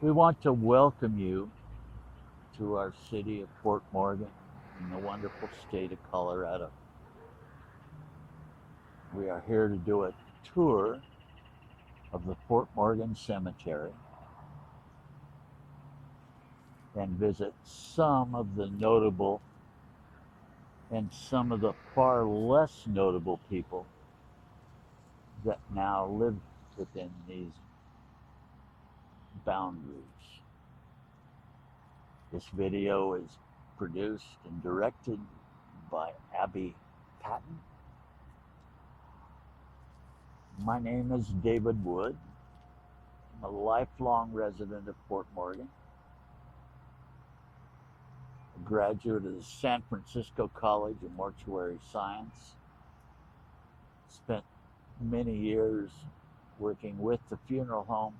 We want to welcome you to our city of Fort Morgan in the wonderful state of Colorado. We are here to do a tour of the Fort Morgan Cemetery and visit some of the notable and some of the far less notable people that now live within these boundaries. This video is produced and directed by Abe Devin. My name is David Wood. I'm a lifelong resident of Fort Morgan, a graduate of the San Francisco College of Mortuary Science. Spent many years working with the funeral home,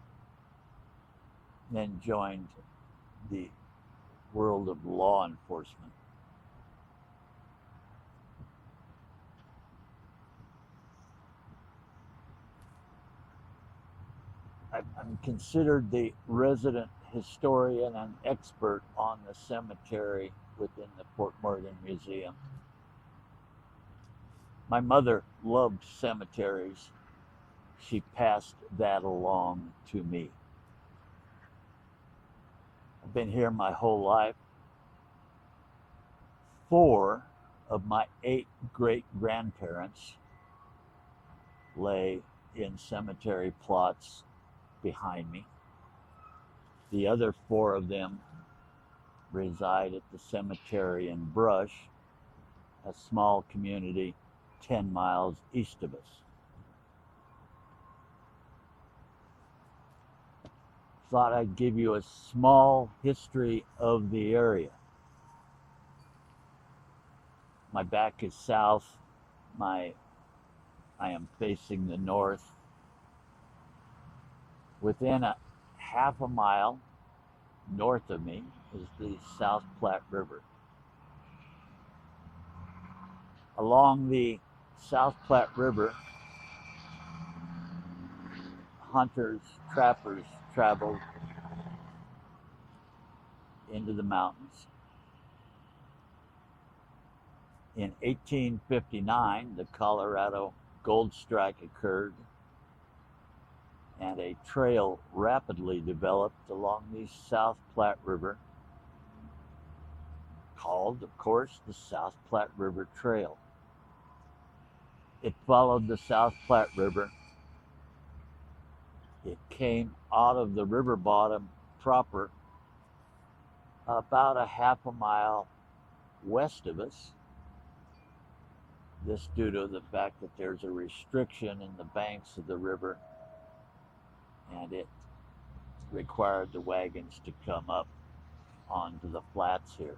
then joined the world of law enforcement. I'm considered the resident historian and expert on the cemetery within the Fort Morgan Museum. My mother loved cemeteries. She passed that along to me. I've been here my whole life. 4 of my 8 great-grandparents lay in cemetery plots behind me. The other 4 of them reside at the cemetery in Brush, a small community 10 miles east of us. Thought I'd give you a small history of the area. My back is south. I am facing the north. Within a half a mile north of me is the South Platte River. Along the South Platte River, hunters, trappers traveled into the mountains. In 1859, the Colorado Gold Strike occurred, and a trail rapidly developed along the South Platte River, called, of course, the South Platte River Trail. It followed the South Platte River. It came out of the river bottom proper about a half a mile west of us. This due to the fact that there's a restriction in the banks of the river, and it required the wagons to come up onto the flats here.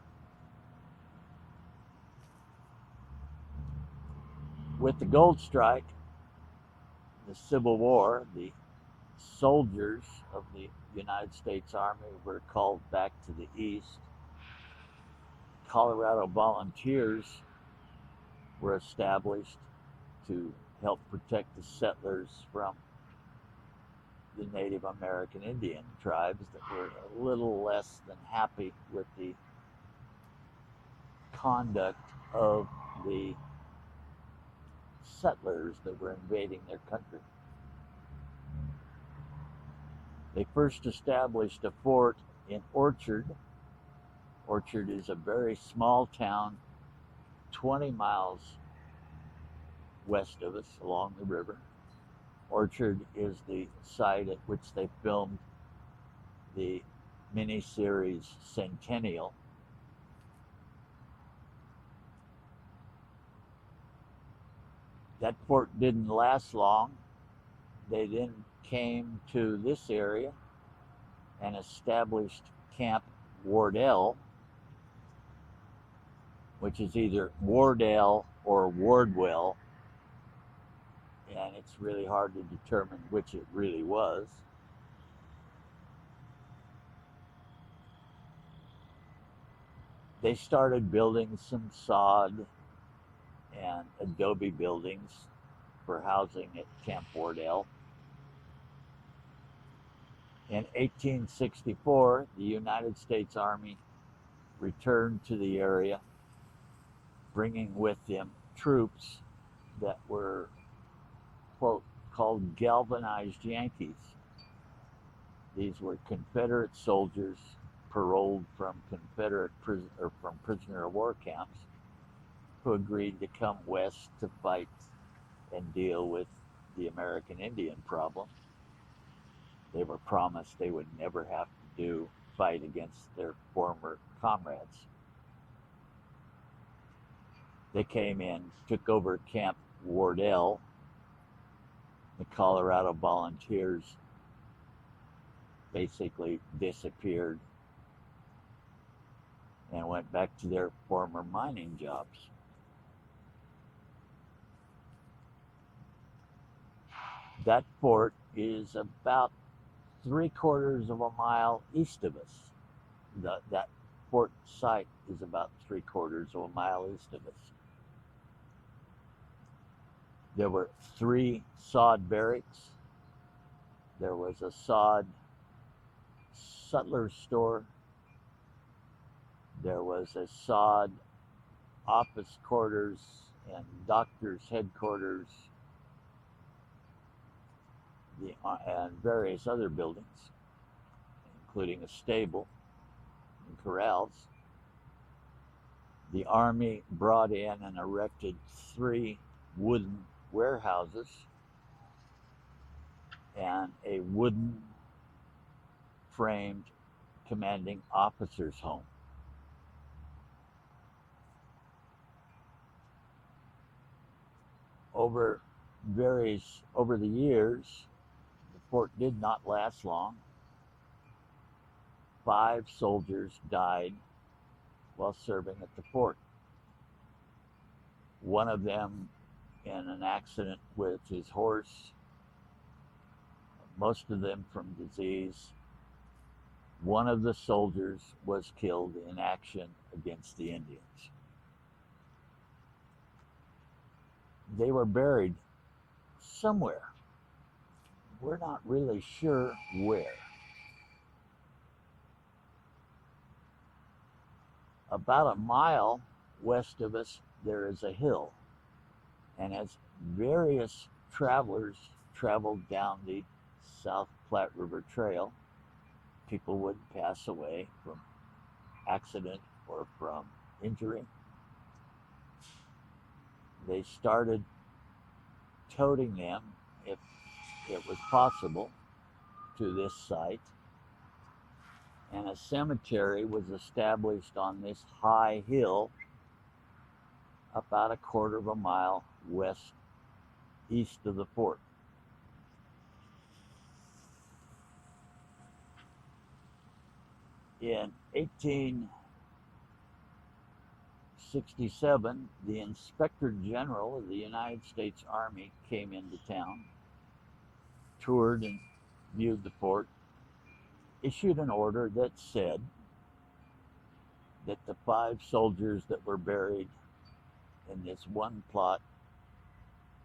With the gold strike, the Civil War, the soldiers of the United States Army were called back to the east. Colorado volunteers were established to help protect the settlers from the Native American Indian tribes that were a little less than happy with the conduct of the settlers that were invading their country. They first established a fort in Orchard. Orchard is a very small town 20 miles west of us along the river. Orchard is the site at which they filmed the miniseries Centennial. That fort didn't last long. They then came to this area and established Camp Wardell, which is either Wardell or Wardwell, and it's really hard to determine which it really was. They started building some sod and adobe buildings for housing at Camp Wardell. In 1864, the United States Army returned to the area, bringing with them troops that were, quote, called galvanized Yankees. These were Confederate soldiers paroled from prisoner of war camps who agreed to come west to fight and deal with the American Indian problem. They were promised they would never have to fight against their former comrades. They came in, took over Camp Wardell. The Colorado Volunteers basically disappeared and went back to their former mining jobs. That fort is about 3/4 of a mile east of us. That fort site is about 3/4 of a mile east of us. There were 3 sod barracks. There was a sod sutler's store. There was a sod office quarters and doctor's headquarters, and various other buildings, including a stable and corrals. The Army brought in and erected 3 wooden warehouses and a wooden framed commanding officer's home. Over the years, the fort did not last long. 5 soldiers died while serving at the fort. One of them in an accident with his horse, most of them from disease. One of the soldiers was killed in action against the Indians. They were buried somewhere. We're not really sure where. About a mile west of us, there is a hill. And as various travelers traveled down the South Platte River Trail, people would pass away from accident or from injury. They started toting them, if it was possible, to this site. And a cemetery was established on this high hill about 1/4 of a mile east of the fort. In 1867, the Inspector General of the United States Army came into town, toured and viewed the fort, issued an order that said that the 5 soldiers that were buried in this one plot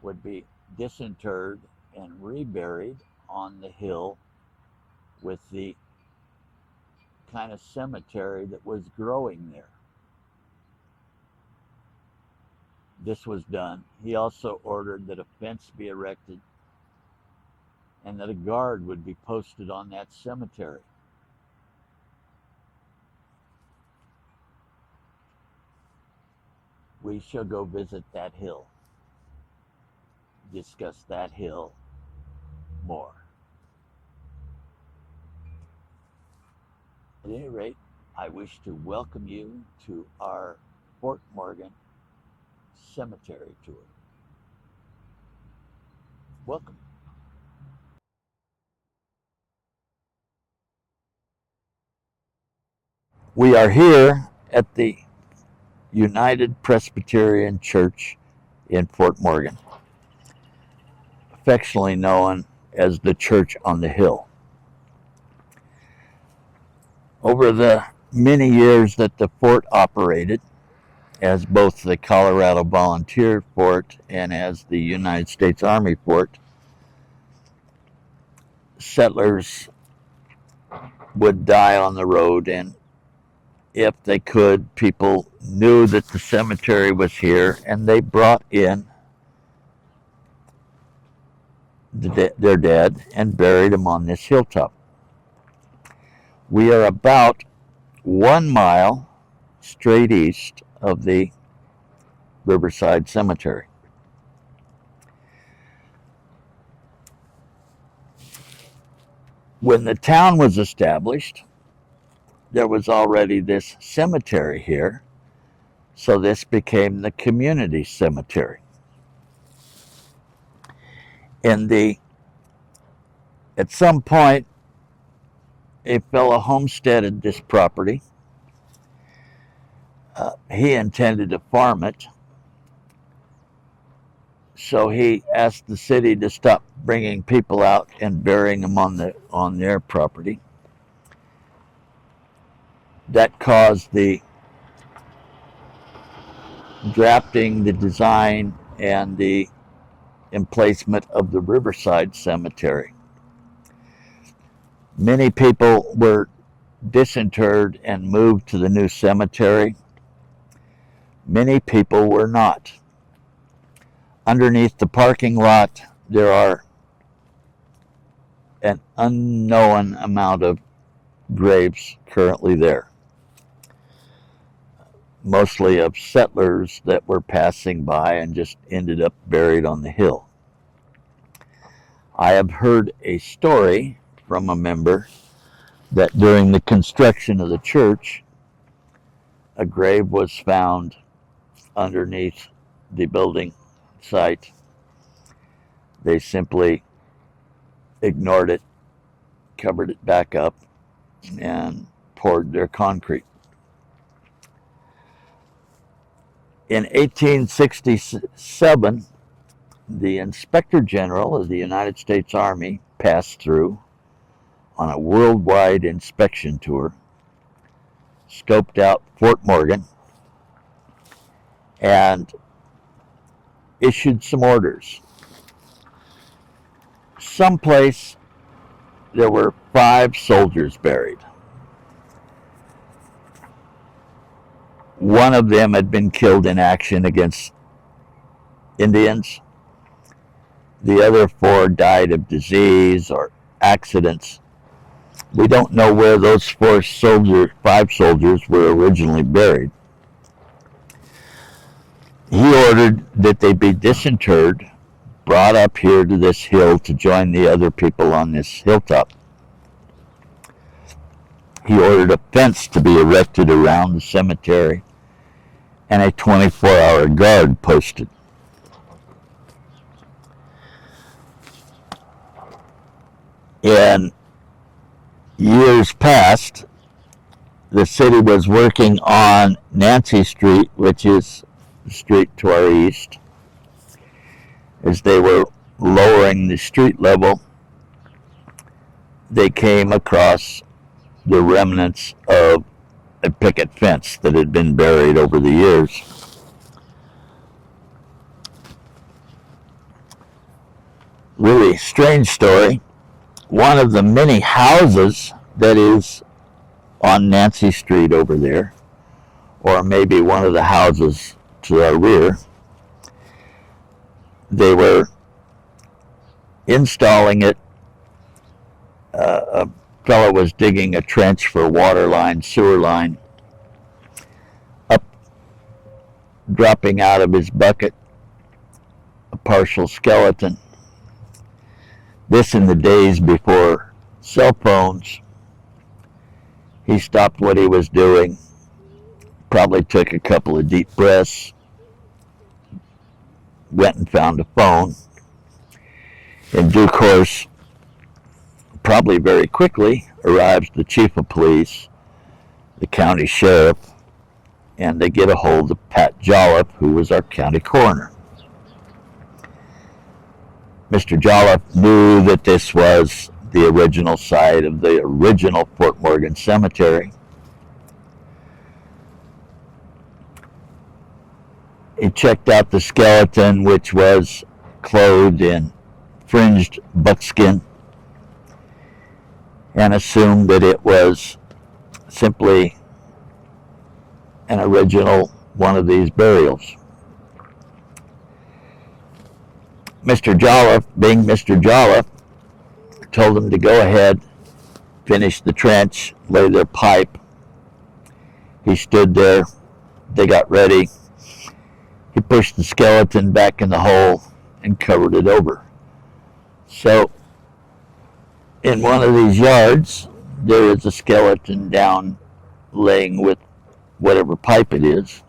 would be disinterred and reburied on the hill with the kind of cemetery that was growing there. This was done. He also ordered that a fence be erected and that a guard would be posted on that cemetery. We shall go visit that hill, discuss that hill more. At any rate, I wish to welcome you to our Fort Morgan cemetery tour. Welcome. We are here at the United Presbyterian Church in Fort Morgan, affectionately known as the Church on the Hill. Over the many years that the fort operated as both the Colorado Volunteer Fort and as the United States Army Fort, settlers would die on the road, and if they could, people knew that the cemetery was here, and they brought in their dead and buried them on this hilltop. We are about 1 mile straight east of the Riverside Cemetery. When the town was established, there was already this cemetery here, so this became the community cemetery. At some point, a fellow homesteaded this property. He intended to farm it, so he asked the city to stop bringing people out and burying them on their property. That caused the drafting, the design, and the emplacement of the Riverside Cemetery. Many people were disinterred and moved to the new cemetery. Many people were not. Underneath the parking lot, there are an unknown amount of graves currently there, mostly of settlers that were passing by and just ended up buried on the hill. I have heard a story from a member that during the construction of the church, a grave was found underneath the building site. They simply ignored it, covered it back up, and poured their concrete. In 1867, the Inspector General of the United States Army passed through on a worldwide inspection tour, scoped out Fort Morgan, and issued some orders. Someplace there were 5 soldiers buried. One of them had been killed in action against Indians. The other 4 died of disease or accidents. We don't know where those 5 soldiers were originally buried. He ordered that they be disinterred, brought up here to this hill to join the other people on this hilltop. He ordered a fence to be erected around the cemetery and a 24-hour guard posted. In years past, the city was working on Nancy Street, which is the street to our east. As they were lowering the street level, they came across the remnants of a picket fence that had been buried over the years. Really strange story. One of the many houses that is on Nancy Street over there, or maybe one of the houses to our rear, they were installing it. A fellow was digging a trench for water line, sewer line, up, dropping out of his bucket a partial skeleton. This in the days before cell phones. He stopped what he was doing, probably took a couple of deep breaths, went and found a phone. In due course, probably very quickly, arrives the chief of police, the county sheriff, and they get a hold of Pat Jolliffe, who was our county coroner. Mr. Jolliffe knew that this was the original site of the original Fort Morgan Cemetery. He checked out the skeleton, which was clothed in fringed buckskin, and assumed that it was simply an original one of these burials. Mr. Jolliffe, being Mr. Jolliffe, told them to go ahead, finish the trench, lay their pipe. He stood there. They got ready. He pushed the skeleton back in the hole and covered it over. So, in one of these yards, there is a skeleton down laying with whatever pipe it is,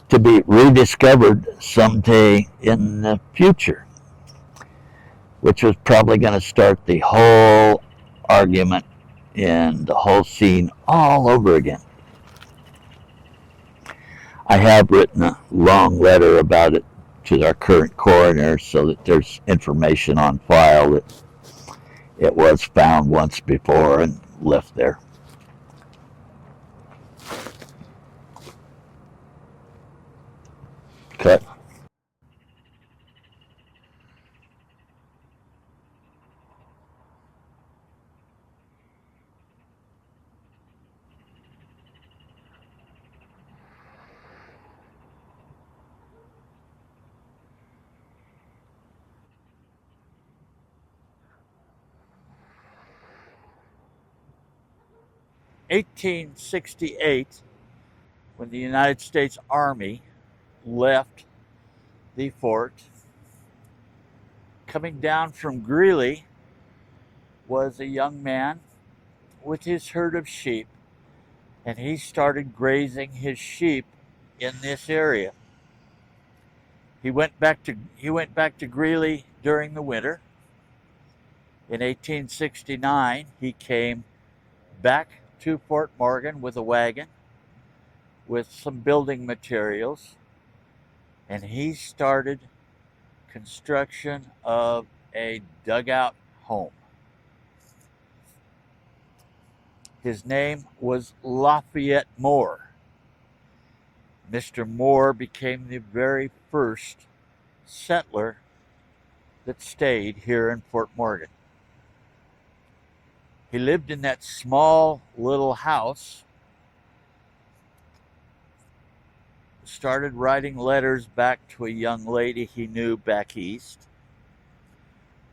to be rediscovered someday in the future, which was probably going to start the whole argument and the whole scene all over again. I have written a long letter about it to our current coroner so that there's information on file that it was found once before and left there. Cut. In 1868, when the United States Army left the fort, coming down from Greeley was a young man with his herd of sheep, and he started grazing his sheep in this area. He went back to Greeley during the winter. In 1869, he came back to Fort Morgan with a wagon with some building materials, and he started construction of a dugout home. His name was Lafayette More. Mr. Moore became the very first settler that stayed here in Fort Morgan. He lived in that small little house, started writing letters back to a young lady he knew back east.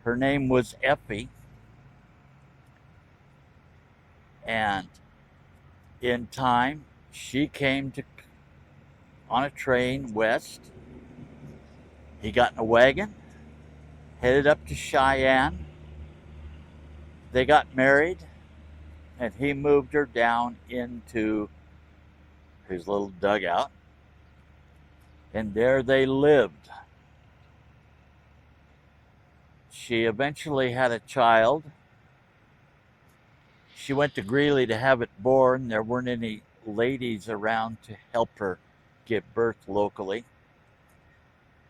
Her name was Effie, and in time she came on a train west. He got in a wagon, headed up to Cheyenne. They got married, and he moved her down into his little dugout, and there they lived. She eventually had a child. She went to Greeley to have it born. There weren't any ladies around to help her give birth locally,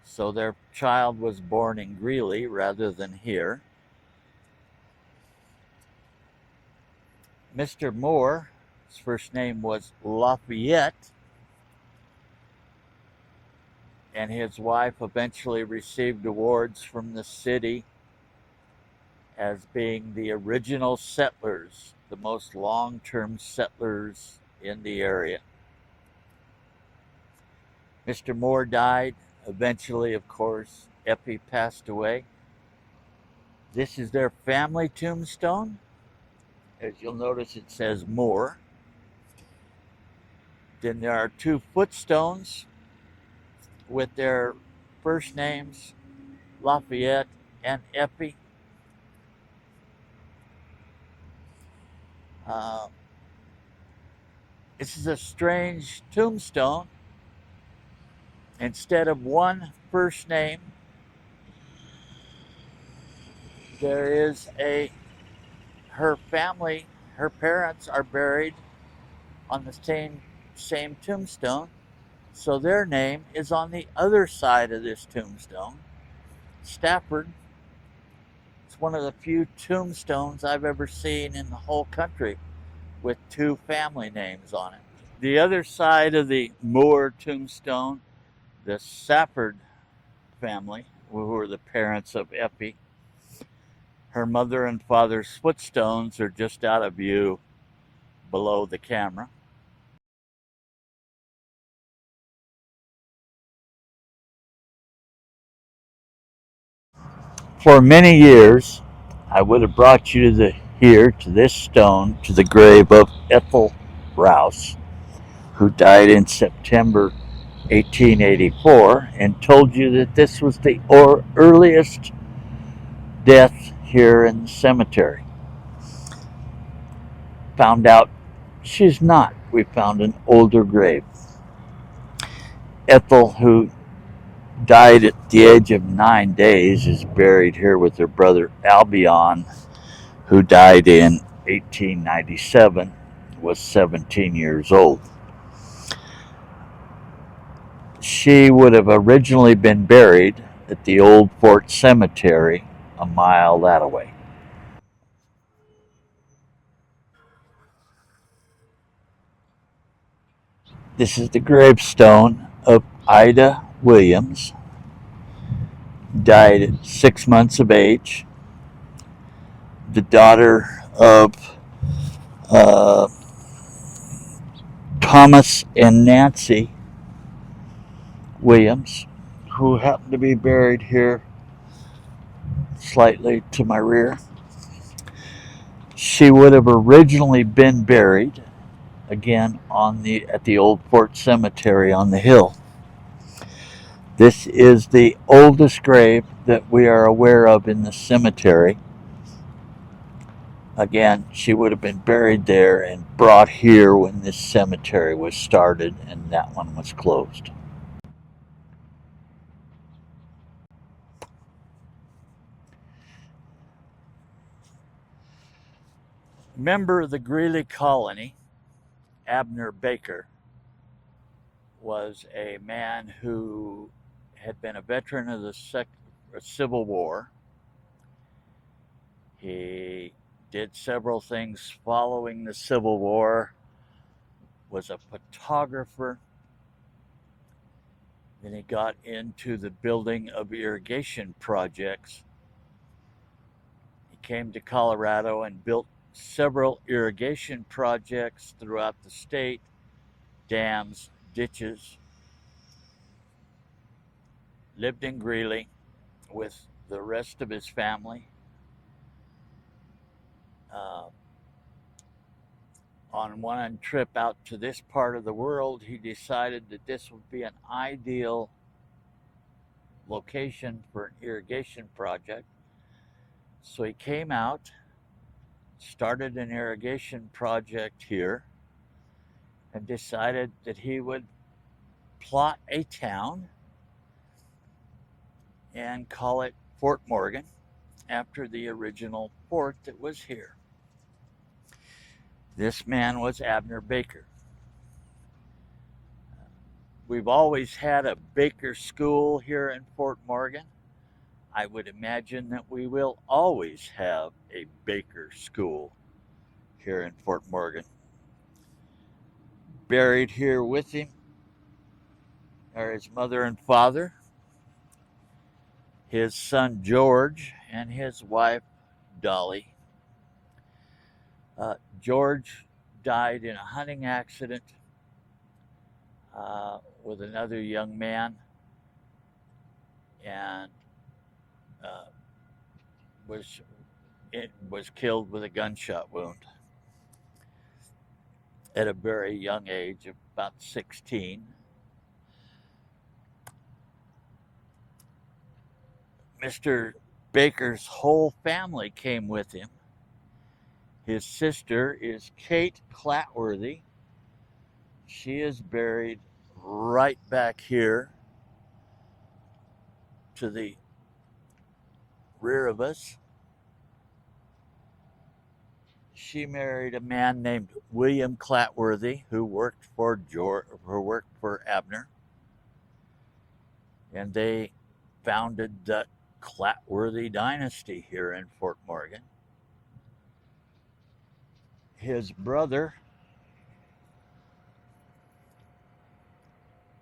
so their child was born in Greeley rather than here. Mr. Moore, his first name was Lafayette, and his wife eventually received awards from the city as being the original settlers, the most long-term settlers in the area. Mr. Moore died. Eventually, of course, Effie passed away. This is their family tombstone. As you'll notice, it says Moore. Then there are two footstones with their first names, Lafayette and Effie. This is a strange tombstone. Instead of one first name, there is her family, her parents are buried on the same tombstone, so their name is on the other side of this tombstone. Stafford. It's one of the few tombstones I've ever seen in the whole country with two family names on it. The other side of the Moore tombstone, the Stafford family, who were the parents of Effie, Her mother and father's footstones are just out of view below the camera. For many years, I would have brought you to this stone, to the grave of Ethel Rouse, who died in September 1884, and told you that this was the earliest death here in the cemetery. Found out she's not. We found an older grave. Ethel, who died at the age of 9 days, is buried here with her brother Albion, who died in 1897, was 17 years old. She would have originally been buried at the old Fort Cemetery a mile that way. This is the gravestone of Ida Williams, died at 6 months of age, the daughter of uh, Thomas and Nancy Williams, who happened to be buried here slightly to my rear. She would have originally been buried again at the old Fort Cemetery on the hill. This is the oldest grave that we are aware of in the cemetery. Again, she would have been buried there and brought here when this cemetery was started, and that one was closed. Member of the Greeley colony, Abner Baker, was a man who had been a veteran of the Civil War. He did several things following the Civil War, was a photographer. Then he got into the building of irrigation projects. He came to Colorado and built several irrigation projects throughout the state, dams, ditches. Lived in Greeley with the rest of his family. On one trip out to this part of the world, he decided that this would be an ideal location for an irrigation project. So he came out, started an irrigation project here, and decided that he would plot a town and call it Fort Morgan after the original fort that was here. This man was Abner Baker. We've always had a Baker school here in Fort Morgan. I would imagine that we will always have a Baker school here in Fort Morgan. Buried here with him are his mother and father, his son George, and his wife Dolly. George died in a hunting accident with another young man, and was killed with a gunshot wound at a very young age of about 16. Mr. Baker's whole family came with him. His sister is Kate Clatworthy. She is buried right back here to the rear of us. She married a man named William Clatworthy, who worked for Abner, and they founded the Clatworthy dynasty here in Fort Morgan. His brother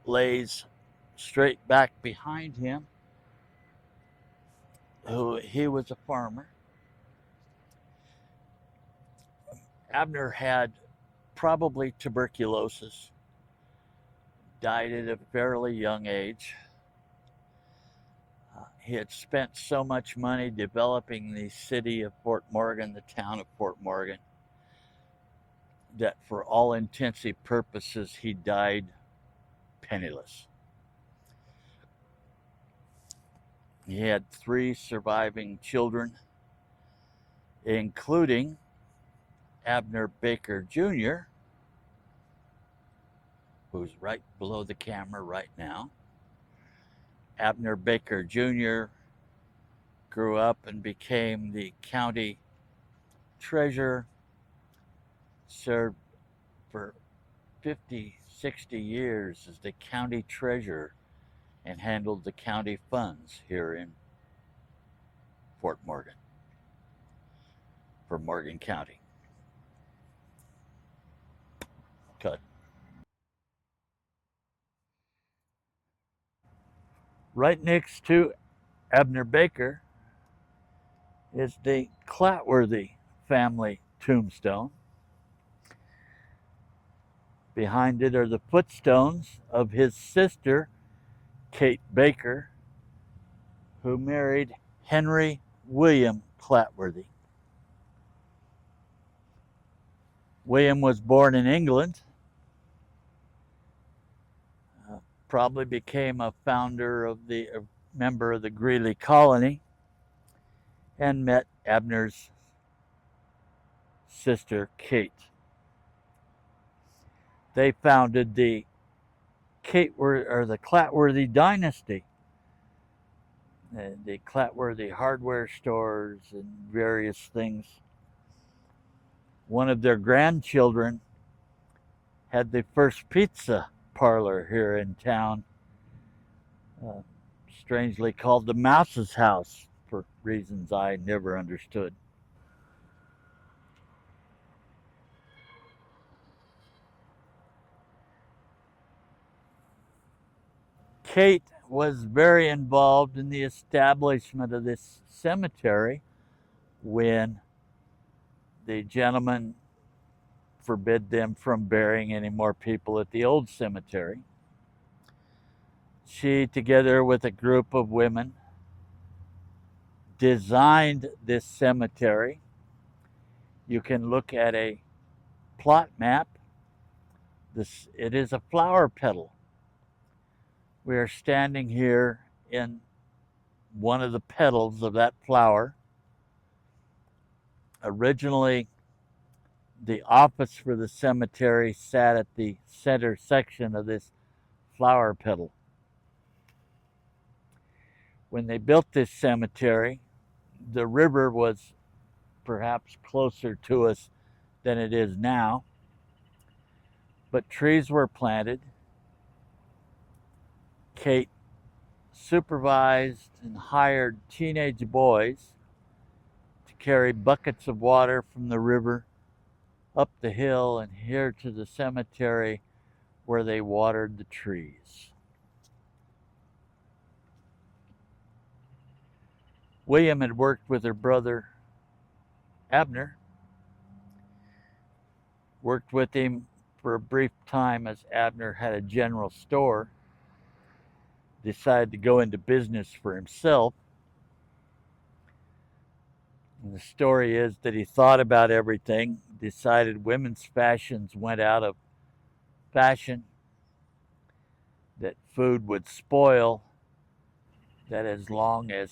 lays straight back behind him. He was a farmer. Abner had probably tuberculosis, died at a fairly young age. He had spent so much money developing the city of Fort Morgan, the town of Fort Morgan, that for all intensive purposes, he died penniless. He had 3 surviving children, including Abner Baker Jr., who's right below the camera right now. Abner Baker Jr. grew up and became the county treasurer, served for 50, 60 years as the county treasurer, and handled the county funds here in Fort Morgan for Morgan County. Cut. Right next to Abner Baker is the Clatworthy family tombstone. Behind it are the footstones of his sister, Kate Baker, who married Henry William Clatworthy. William was born in England, probably became a member of the Greeley colony, and met Abner's sister, Kate. They founded the Clatworthy dynasty, the Clatworthy hardware stores and various things. One of their grandchildren had the first pizza parlor here in town, strangely called the Mouse's House for reasons I never understood. Kate was very involved in the establishment of this cemetery when the gentleman forbid them from burying any more people at the old cemetery. She, together with a group of women, designed this cemetery. You can look at a plot map. It is a flower petal. We are standing here in one of the petals of that flower. Originally, the office for the cemetery sat at the center section of this flower petal. When they built this cemetery, the river was perhaps closer to us than it is now, but trees were planted. Kate supervised and hired teenage boys to carry buckets of water from the river up the hill and here to the cemetery where they watered the trees. William had worked with her brother Abner, worked with him for a brief time as Abner had a general store, decided to go into business for himself. And the story is that he thought about everything, decided women's fashions went out of fashion, that food would spoil, that as long as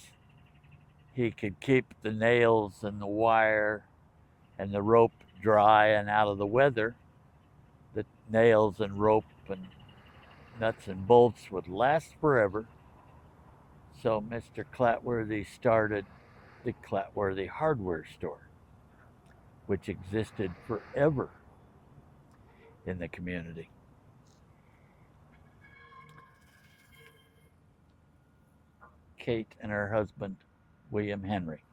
he could keep the nails and the wire and the rope dry and out of the weather, the nails and rope and nuts and bolts would last forever. So Mr. Clatworthy started the Clatworthy hardware store, which existed forever in the community. Kate and her husband, William Henry.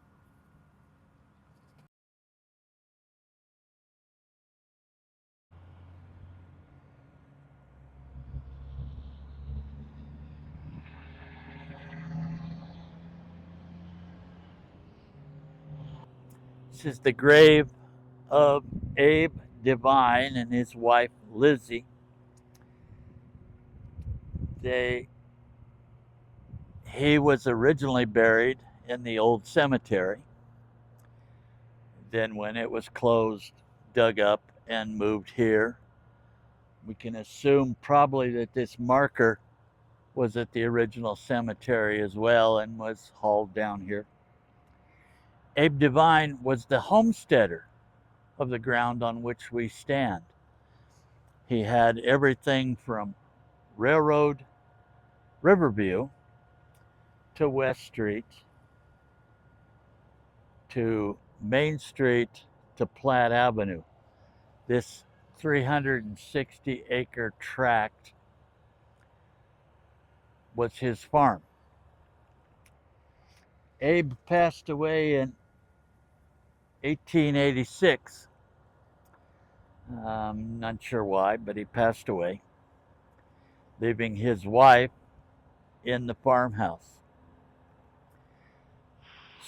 This is the grave of Abe Devin and his wife Lizzie, he was originally buried in the old cemetery. Then when it was closed, dug up and moved here. We can assume probably that this marker was at the original cemetery as well and was hauled down here. Abe Devin was the homesteader of the ground on which we stand. He had everything from Railroad, Riverview, to West Street, to Main Street, to Platt Avenue. This 360-acre tract was his farm. Abe passed away in 1886. I'm not sure why, but he passed away, leaving his wife in the farmhouse.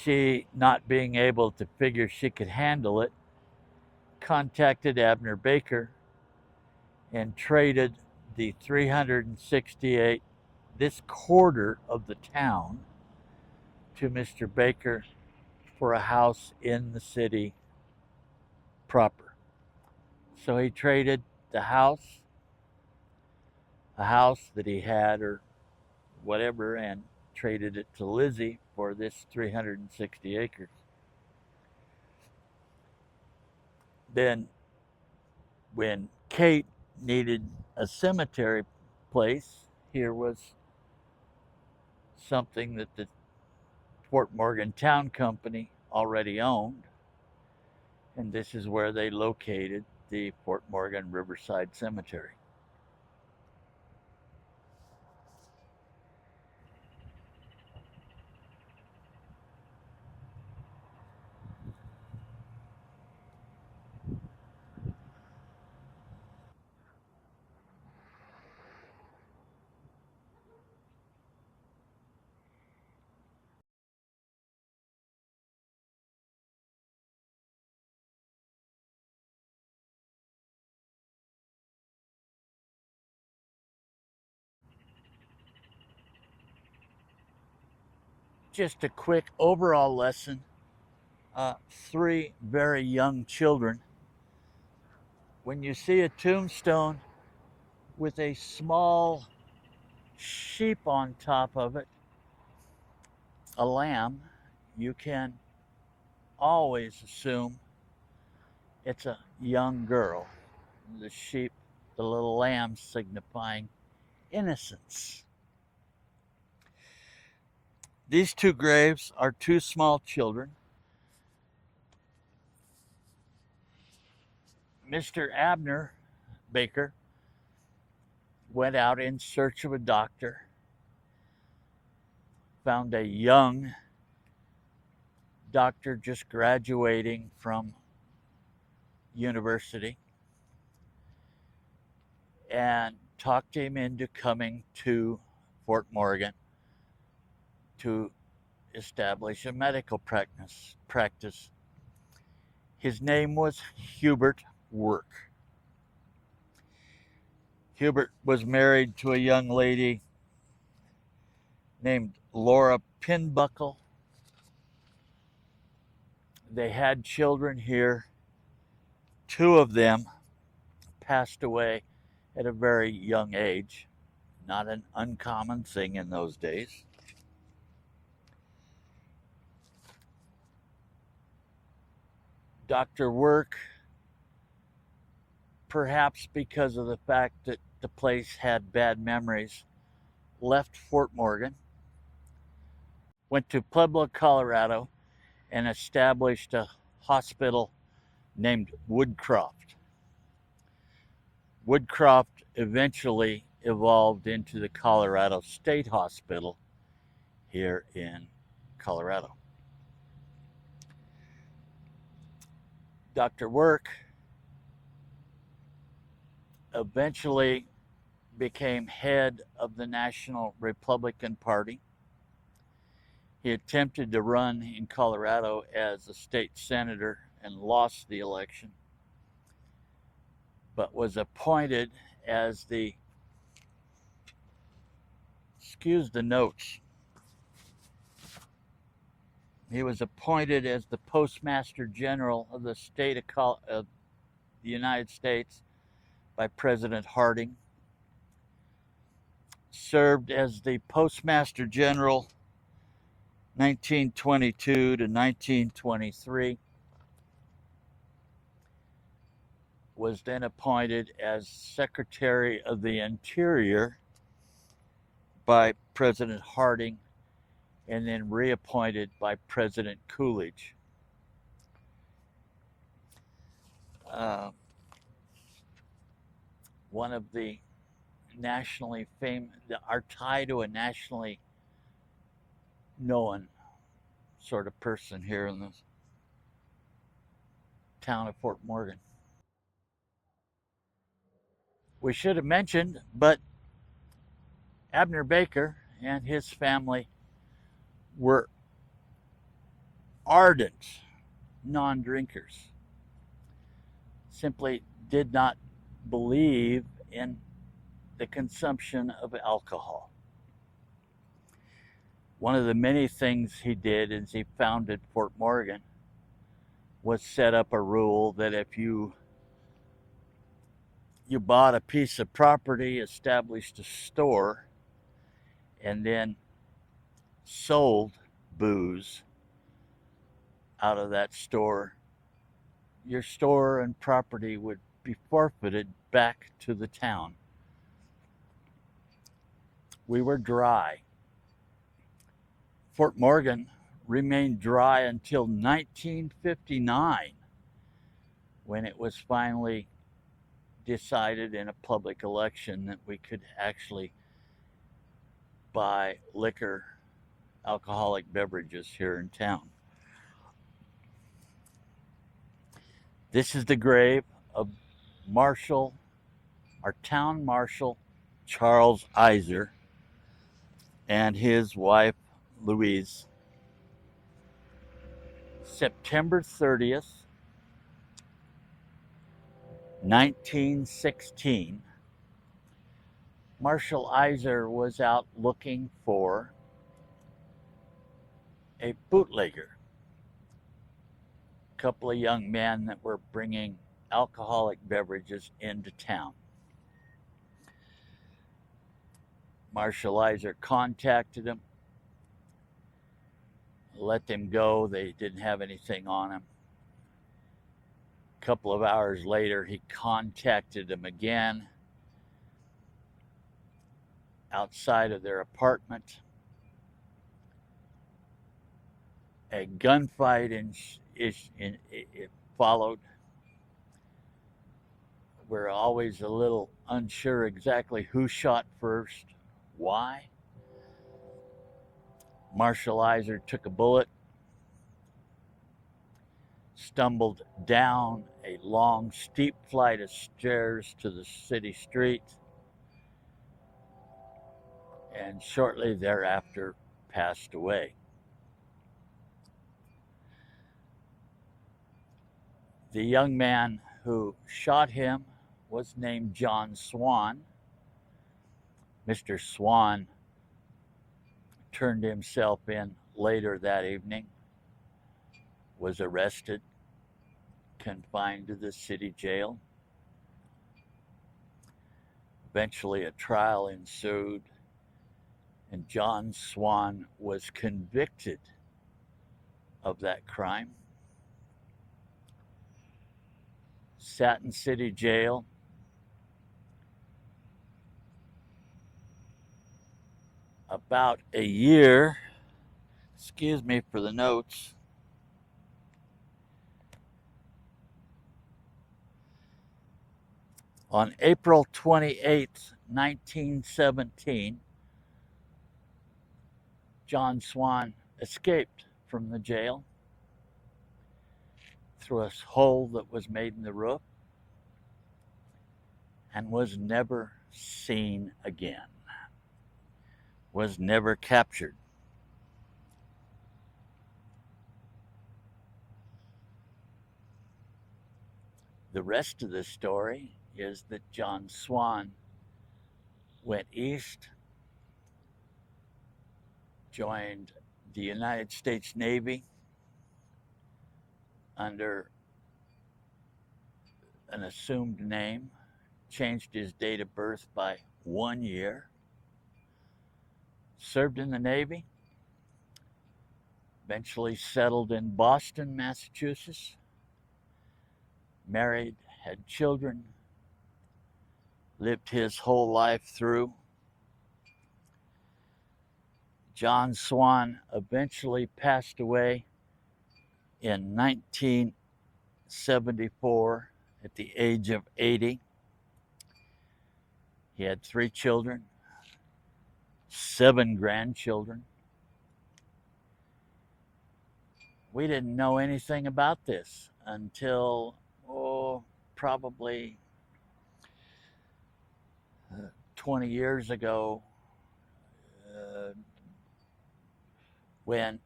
She, not being able to figure she could handle it, contacted Abner Baker and traded the 368, this quarter of the town, to Mr. Baker for a house in the city proper. So he traded the house, a house that he had or whatever, and traded it to Lizzie for this 360 acres. Then when Kate needed a cemetery place, here was something that the Fort Morgan Town Company already owned, and this is where they located the Fort Morgan Riverside Cemetery. Just a quick overall lesson. 3 very young children. When you see a tombstone with a small sheep on top of it, a lamb, you can always assume it's a young girl. The sheep, the little lamb, signifying innocence. These 2 graves are 2 small children. Mr. Abner Baker went out in search of a doctor, found a young doctor just graduating from university, and talked him into coming to Fort Morgan to establish a medical practice. His name was Hubert Work. Hubert was married to a young lady named Laura Pinbuckle. They had children here. 2 of them passed away at a very young age, not an uncommon thing in those days. Dr. Work, perhaps because of the fact that the place had bad memories, left Fort Morgan, went to Pueblo, Colorado, and established a hospital named Woodcroft. Woodcroft eventually evolved into the Colorado State Hospital here in Colorado. Dr. Work eventually became head of the National Republican Party. He attempted to run in Colorado as a state senator and lost the election. but was appointed as the, excuse the notes, he was appointed as the Postmaster General of the state of the United States by President Harding. Served as the Postmaster General 1922 to 1923. Was then appointed as Secretary of the Interior by President Harding, and then reappointed by President Coolidge. One of the nationally famous, our tie to a nationally known sort of person here in the town of Fort Morgan. We should have mentioned, but Abner Baker and his family were ardent non-drinkers. Simply did not believe in the consumption of alcohol. One of the many things he did as he founded Fort Morgan was set up a rule that if you bought a piece of property, established a store, and then sold booze out of that store, your store and property would be forfeited back to the town. We were dry. Fort Morgan remained dry until 1959, when it was finally decided in a public election that we could actually buy liquor, alcoholic beverages here in town. This is the grave of Marshal, our town marshal, Charles Eyser, and his wife, Louise. September 30th, 1916, Marshal Eyser was out looking for a bootlegger. A couple of young men that were bringing alcoholic beverages into town. Marshal Eyser contacted him, let them go. They didn't have anything on him. A couple of hours later, he contacted them again outside of their apartment. A gunfight it followed. We're always a little unsure exactly who shot first, why. Marshal Eyser took a bullet, stumbled down a long, steep flight of stairs to the city street, and shortly thereafter passed away. The young man who shot him was named John Swan. Mr. Swan turned himself in later that evening, was arrested, confined to the city jail. Eventually a trial ensued, and John Swan was convicted of that crime. Sat in city jail. About a year, excuse me for the notes, on April 28th, 1917, John Swan escaped from the jail through a hole that was made in the roof and was never seen again, was never captured. The rest of the story is that John Swan went east, joined the United States Navy under an assumed name, changed his date of birth by 1 year, served in the Navy, eventually settled in Boston, Massachusetts, married, had children, lived his whole life through. John Swan eventually passed away in 1974 at the age of 80. He had 3 children, 7 grandchildren. We didn't know anything about this until, probably 20 years ago, when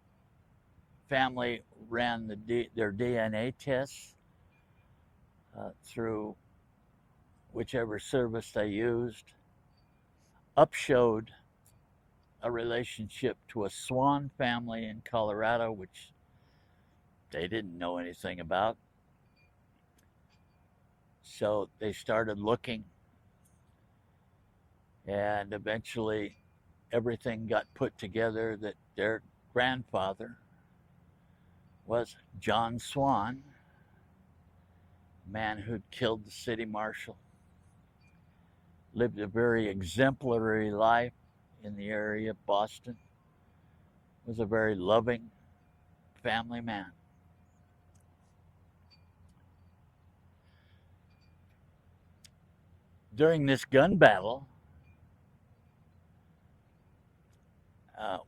family ran their DNA tests through whichever service they used, upshowed a relationship to a Swan family in Colorado, which they didn't know anything about. So they started looking, and eventually everything got put together that their grandfather was John Swan, a man who'd killed the city marshal, lived a very exemplary life in the area of Boston, was a very loving family man. During this gun battle,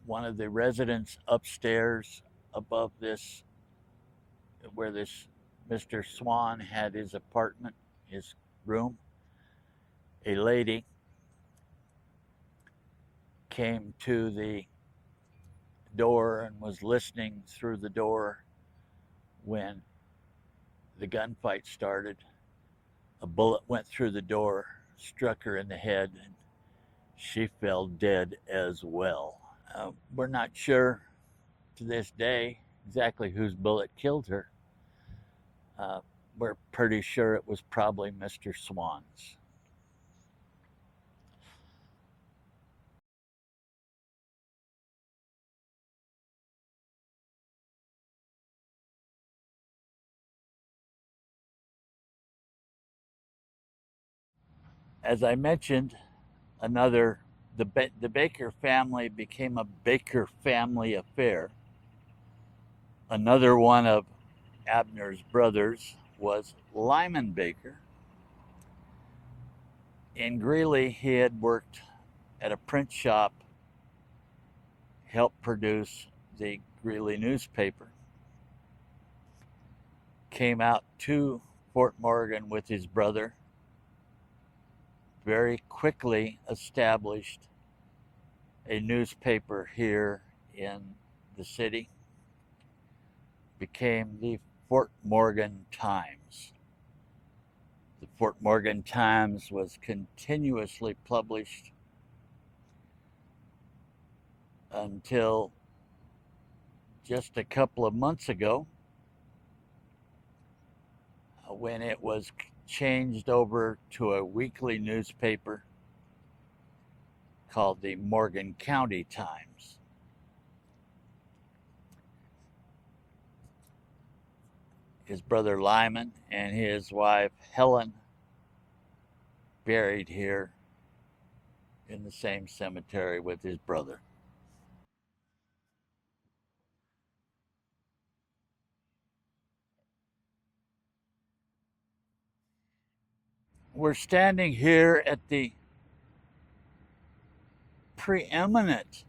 one of the residents upstairs above this, where this Mr. Swan had his apartment, his room, a lady came to the door and was listening through the door when the gunfight started. A bullet went through the door, struck her in the head, and she fell dead as well. We're not sure to this day exactly whose bullet killed her. We're pretty sure it was probably Mr. Swan's. As I mentioned, the Baker family became a Baker family affair. Another one of Abner's brothers was Lyman Baker. In Greeley, he had worked at a print shop, helped produce the Greeley newspaper, came out to Fort Morgan with his brother, very quickly established a newspaper here in the city, became the Fort Morgan Times. The Fort Morgan Times was continuously published until just a couple of months ago, when it was changed over to a weekly newspaper called the Morgan County Times. His brother Lyman and his wife Helen buried here in the same cemetery with his brother. We're standing here at the preeminent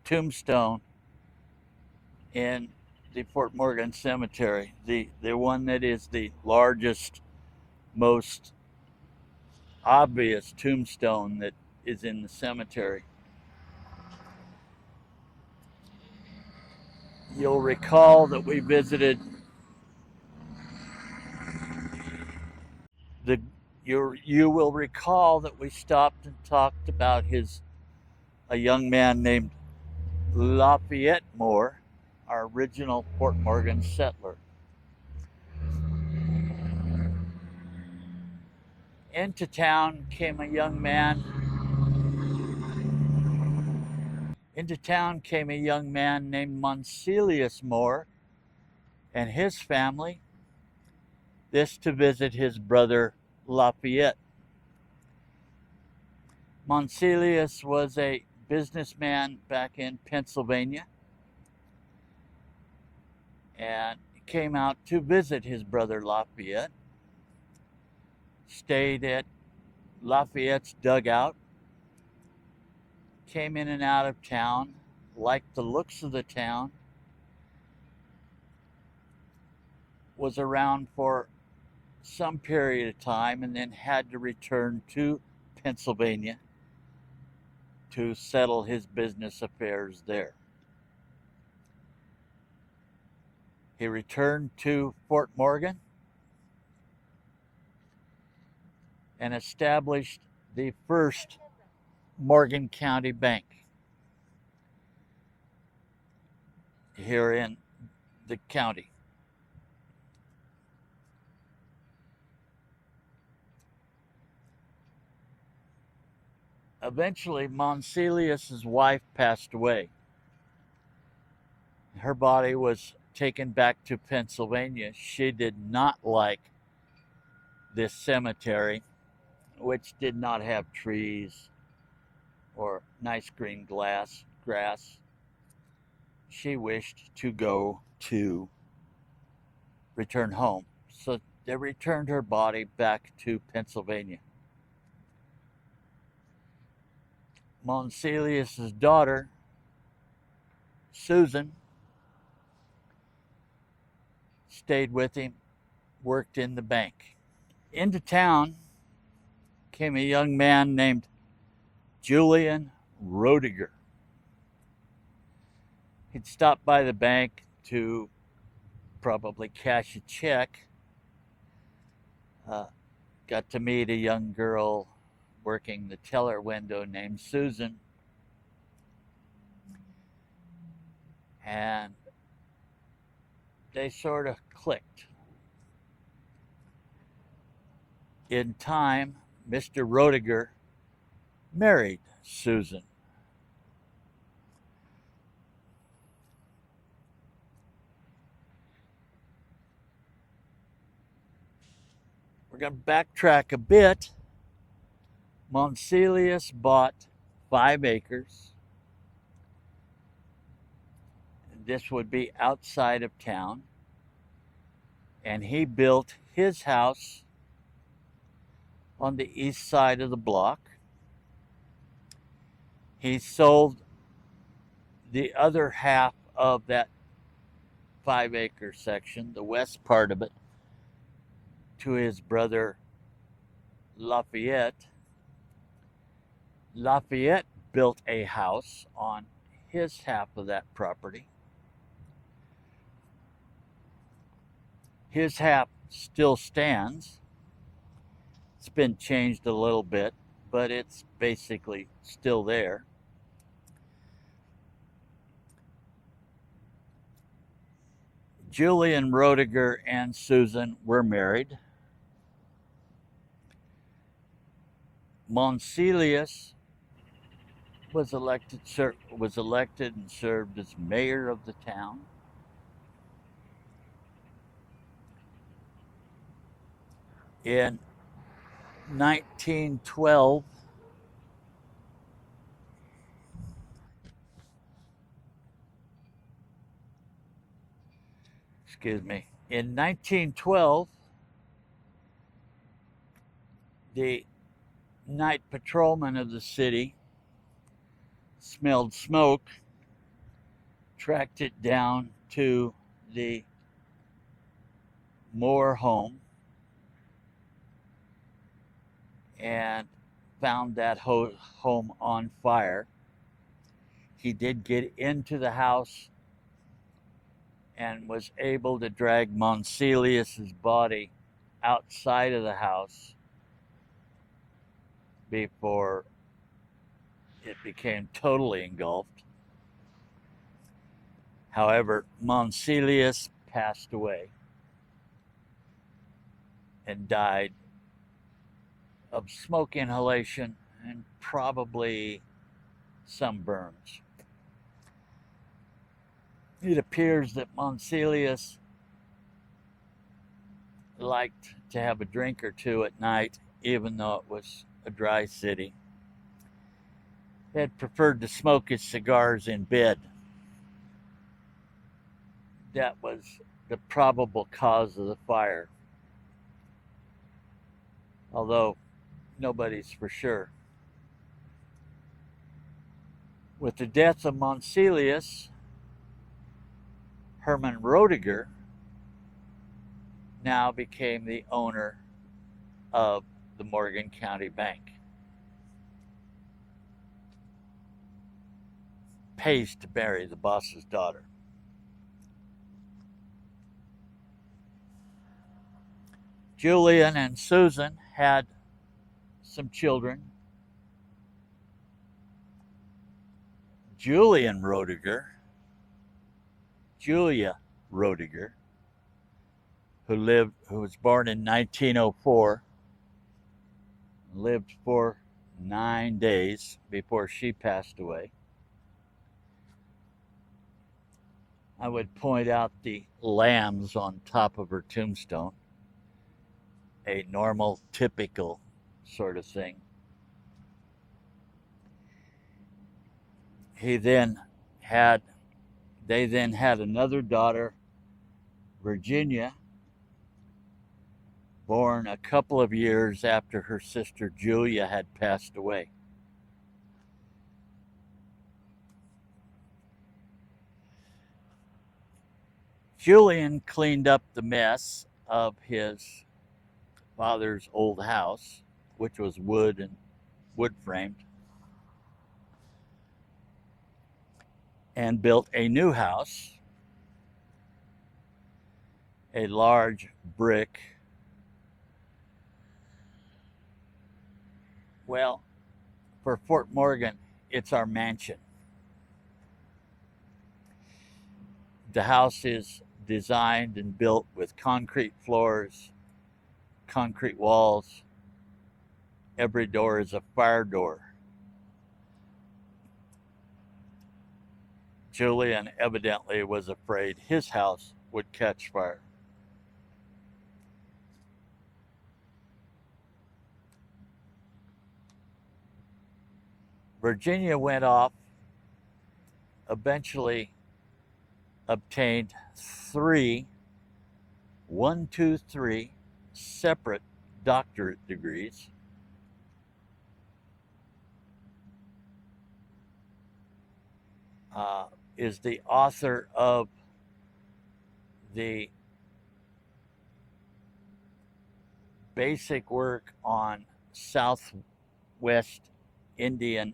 tombstone in the Fort Morgan Cemetery, the one that is the largest, most obvious tombstone that is in the cemetery. You'll recall that we visited the You will recall that we stopped and talked about a young man named LaFayette More, our original Port Morgan settler. Into town came a young man. Into town came a young man named Moncellus More and his family, this to visit his brother LaFayette. Moncellus was a businessman back in Pennsylvania and came out to visit his brother LaFayette, stayed at Lafayette's dugout, came in and out of town, liked the looks of the town, was around for some period of time, and then had to return to Pennsylvania to settle his business affairs there. He returned to Fort Morgan and established the first Morgan County Bank here in the county. Eventually, Moncellus' wife passed away. Her body was taken back to Pennsylvania. She did not like this cemetery, which did not have trees or nice green grass. She wished to return home. So they returned her body back to Pennsylvania. Moncellus' daughter, Susan, stayed with him, worked in the bank. Into town came a young man named Julian Roediger. He'd stopped by the bank to probably cash a check. Got to meet a young girl working the teller window named Susan. And they sort of clicked. In time, Mr. Roediger married Susan. We're going to backtrack a bit. Moncellus bought 5 acres. This would be outside of town. And he built his house on the east side of the block. He sold the other half of that 5-acre section, the west part of it, to his brother LaFayette. Lafayette built a house on his half of that property. His half still stands. It's been changed a little bit, but it's basically still there. Julian Roediger and Susan were married. Moncellus was elected and served as mayor of the town. In 1912, in 1912, the night patrolman of the city smelled smoke, tracked it down to the Moore home, and found that home on fire. He did get into the house and was able to drag Moncellus' body outside of the house before it became totally engulfed. However, Moncellus passed away and died of smoke inhalation and probably some burns. It appears that Moncellus liked to have a drink or two at night, even though it was a dry city. He had preferred to smoke his cigars in bed. That was the probable cause of the fire, although nobody's for sure. With the death of Moncellus, Herman Roediger now became the owner of the Morgan County Bank. Pays to marry the boss's daughter. Julian and Susan had some children. Julia Roediger, who was born in 1904, lived for 9 days before she passed away. I would point out the lambs on top of her tombstone, a normal, typical sort of thing. They then had another daughter, Virginia, born a couple of years after her sister Julia had passed away. Julian cleaned up the mess of his father's old house, which was wood framed, and built a new house, a large brick. Well, for Fort Morgan, it's our mansion. The house is designed and built with concrete floors, concrete walls. Every door is a fire door. Julian evidently was afraid his house would catch fire. Virginia went off, eventually obtained three separate doctorate degrees. Is the author of the basic work on Southwest Indian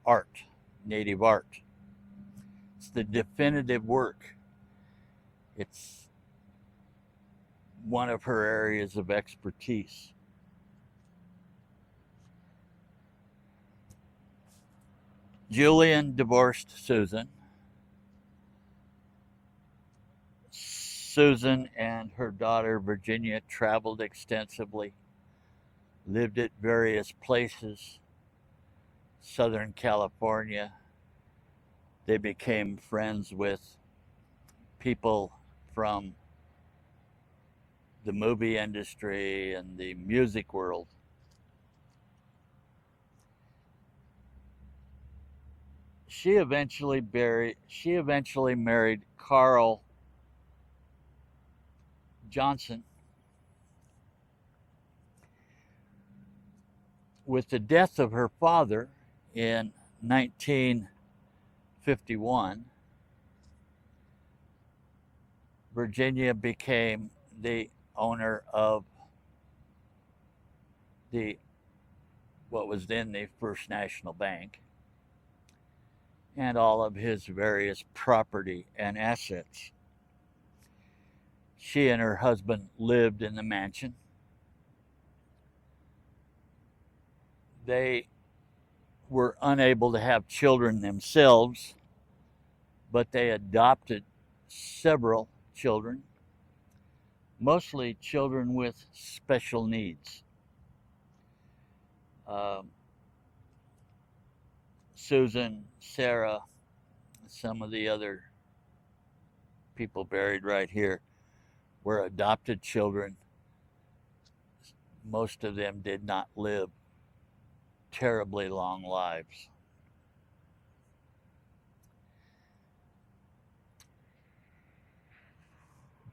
art, native art. It's the definitive work. It's one of her areas of expertise. Julian divorced Susan. Susan and her daughter Virginia traveled extensively, lived at various places, Southern California. They became friends with people from the movie industry and the music world. She eventually married Carl Johnson. With the death of her father in 1951, Virginia became the owner of what was then the First National Bank, and all of his various property and assets. She and her husband lived in the mansion. they were unable to have children themselves, but they adopted several children, mostly children with special needs. Susan, Sarah, some of the other people buried right here were adopted children. Most of them did not live terribly long lives.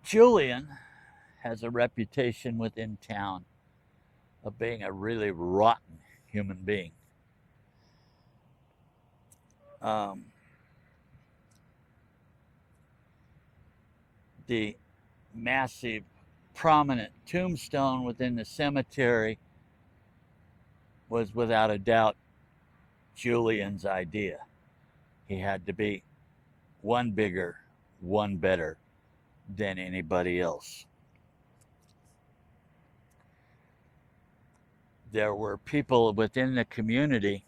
Julian has a reputation within town of being a really rotten human being. The massive, prominent tombstone within the cemetery was without a doubt Julian's idea. He had to be one bigger, one better than anybody else. There were people within the community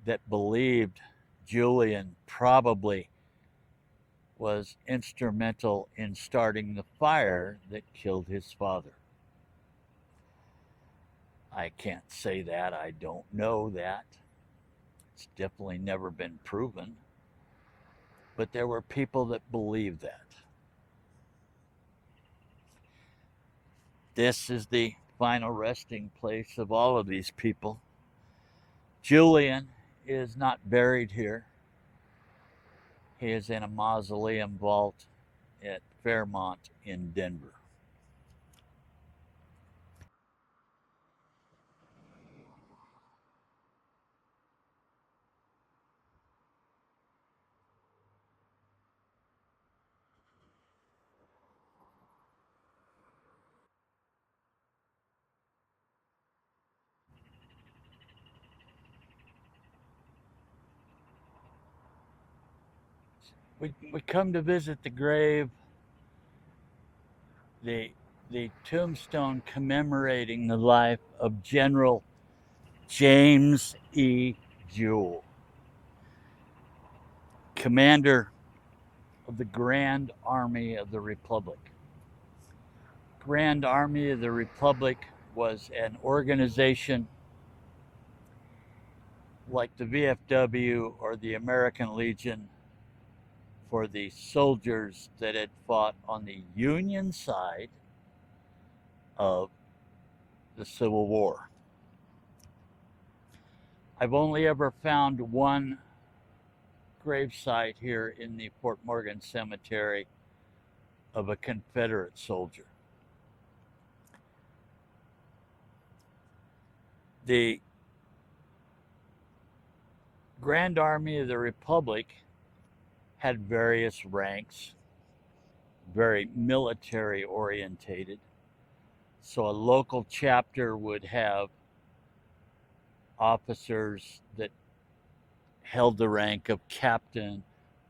that believed Julian probably was instrumental in starting the fire that killed his father. I can't say that. I don't know that. It's definitely never been proven. But there were people that believed that. This is the final resting place of all of these people. Julian is not buried here. He is in a mausoleum vault at Fairmont in Denver. We come to visit the grave, the tombstone commemorating the life of General James E. Jewell, commander of the Grand Army of the Republic. Grand Army of the Republic was an organization like the VFW or the American Legion for the soldiers that had fought on the Union side of the Civil War. I've only ever found one gravesite here in the Fort Morgan Cemetery of a Confederate soldier. The Grand Army of the Republic had various ranks, very military orientated. So a local chapter would have officers that held the rank of captain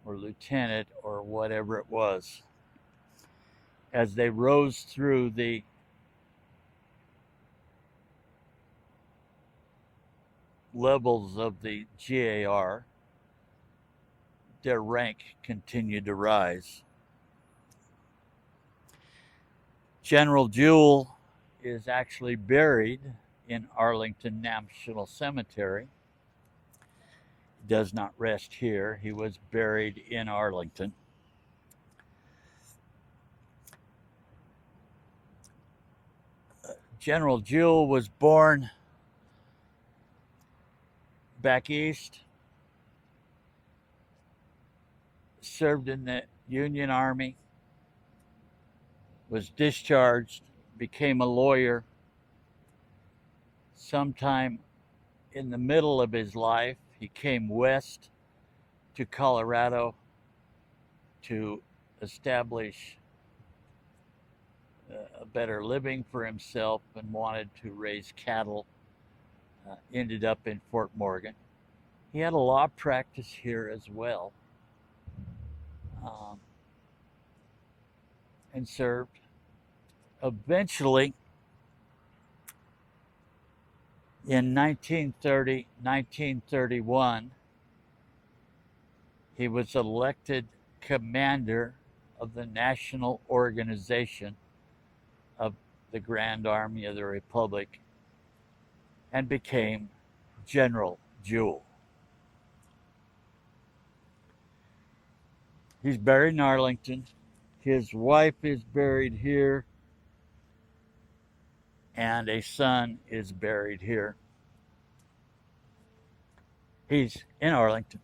or lieutenant or whatever it was. As they rose through the levels of the GAR, their rank continued to rise. General Jewell is actually buried in Arlington National Cemetery. He does not rest here. He was buried in Arlington. General Jewell was born back east, served in the Union Army, was discharged, became a lawyer. Sometime in the middle of his life, he came west to Colorado to establish a better living for himself and wanted to raise cattle. Ended up in Fort Morgan. He had a law practice here as well, and served. Eventually, In 1930, 1931, he was elected commander of the National Organization of the Grand Army of the Republic and became General Jewel. He's buried in Arlington. His wife is buried here, and a son is buried here. He's in Arlington.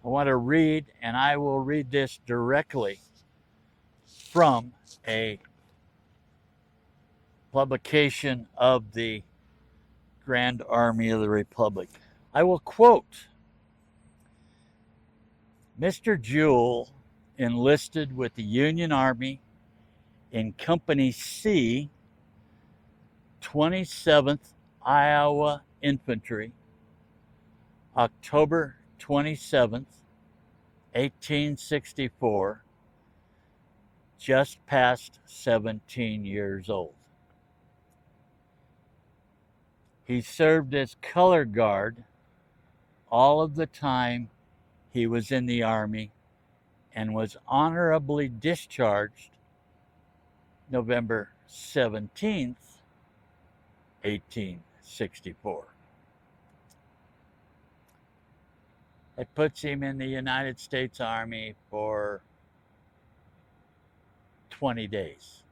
I want to read, and I will read this directly from a publication of the Grand Army of the Republic. I will quote, Mr. Jewel enlisted with the Union Army in Company C, 27th Iowa Infantry, October 27th, 1864, just past 17 years old. He served as color guard all of the time he was in the Army and was honorably discharged November 17th, 1864. It puts him in the United States Army for 20 days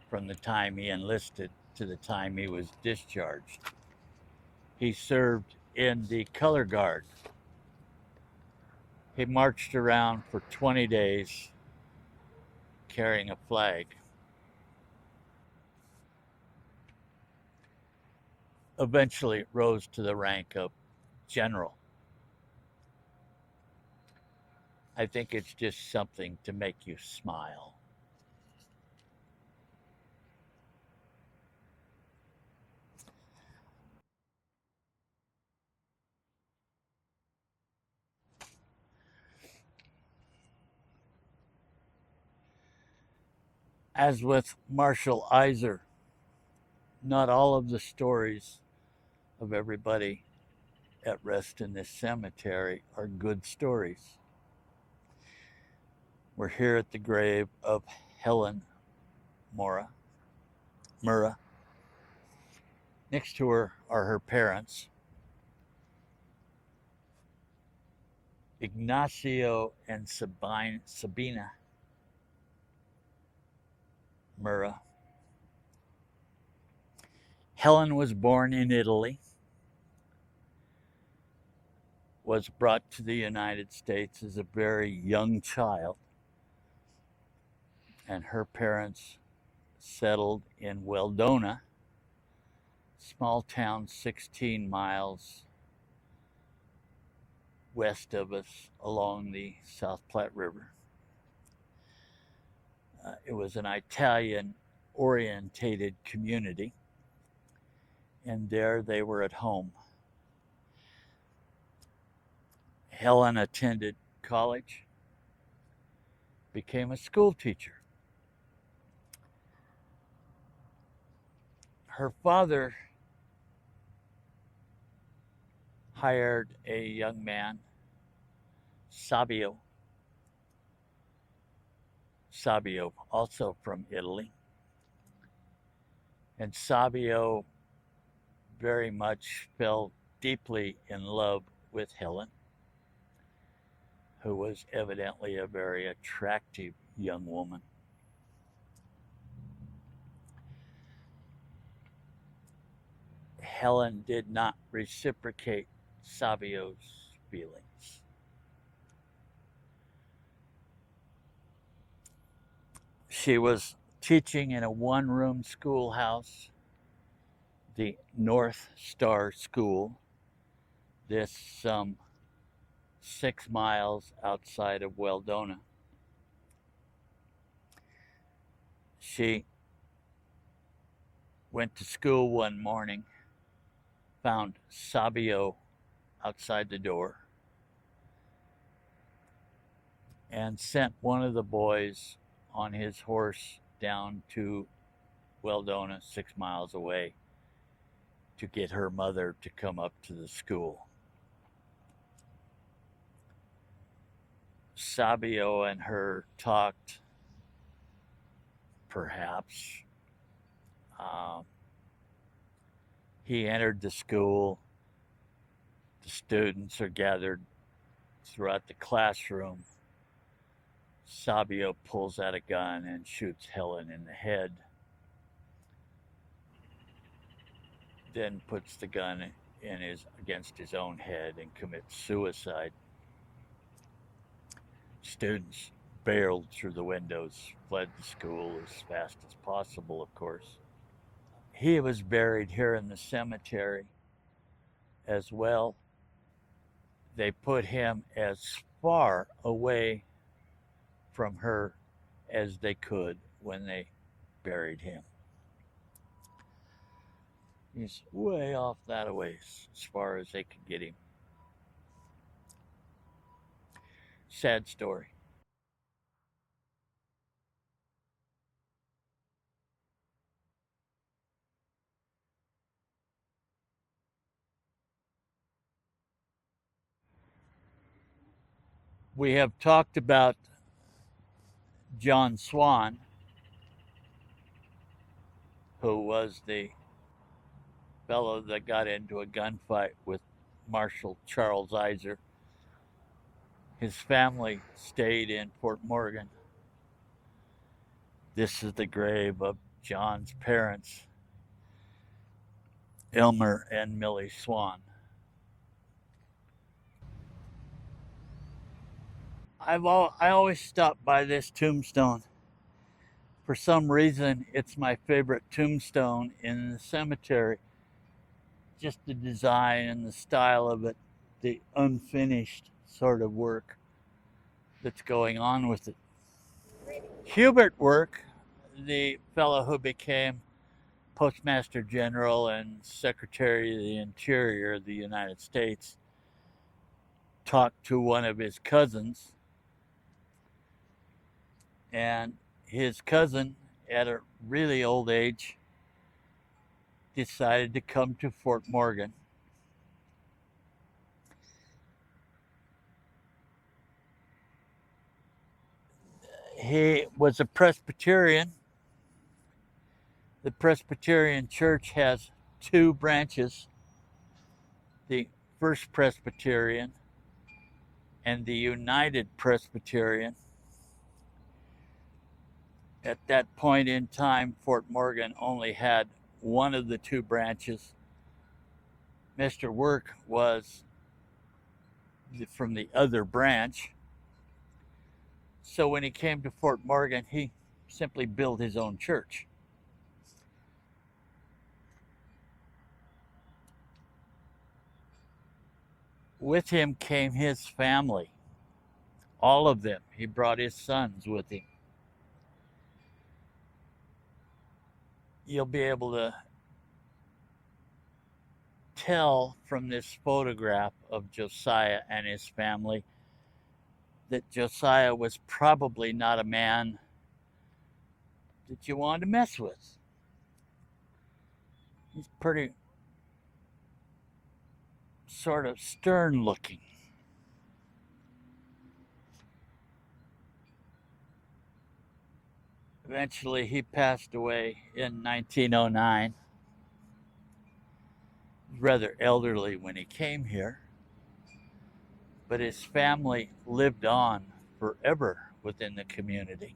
from the time he enlisted to the time he was discharged. He served in the color guard. He marched around for 20 days carrying a flag. Eventually rose to the rank of general. I think it's just something to make you smile. As with Marshal Eyser, not all of the stories of everybody at rest in this cemetery are good stories. We're here at the grave of Helen Mura. Next to her are her parents, Ignacio and Sabina Mura. Helen was born in Italy, was brought to the United States as a very young child, and her parents settled in Weldona, small town 16 miles west of us along the South Platte River. It was an Italian-orientated community, and there they were at home. Helen attended college, became a school teacher. Her father hired a young man, Stabio, also from Italy. And Stabio very much fell deeply in love with Helen, who was evidently a very attractive young woman. Helen did not reciprocate Stabio's feelings. She was teaching in a one-room schoolhouse, the North Star School, this some 6 miles outside of Weldona. She went to school one morning, found Stabio outside the door, and sent one of the boys on his horse down to Weldona, 6 miles away, to get her mother to come up to the school. Stabio and her talked, perhaps. Um, he entered the school. The students are gathered throughout the classroom. Stabio pulls out a gun and shoots Helen in the head, then puts the gun against his own head and commits suicide. Students barreled through the windows, fled the school as fast as possible, of course. He was buried here in the cemetery as well. They put him as far away from her as they could when they buried him. He's way off that a ways, as far as they could get him. Sad story. We have talked about John Swan, who was the fellow that got into a gunfight with Marshal Charles Eyser. His family stayed in Fort Morgan. This is the grave of John's parents, Elmer and Millie Swan. I always stop by this tombstone. For some reason, it's my favorite tombstone in the cemetery. Just the design and the style of it, the unfinished sort of work that's going on with it. Hubert Work, the fellow who became Postmaster General and Secretary of the Interior of the United States, talked to one of his cousins, and his cousin, at a really old age, decided to come to Fort Morgan. He was a Presbyterian. The Presbyterian Church has two branches, the First Presbyterian and the United Presbyterian. At that point in time, Fort Morgan only had one of the two branches. Mr. Work was from the other branch. So when he came to Fort Morgan, he simply built his own church. With him came his family, all of them. He brought his sons with him. You'll be able to tell from this photograph of Josiah and his family that Josiah was probably not a man that you wanted to mess with. He's pretty sort of stern looking. Eventually, he passed away in 1909. He was rather elderly when he came here, but his family lived on forever within the community.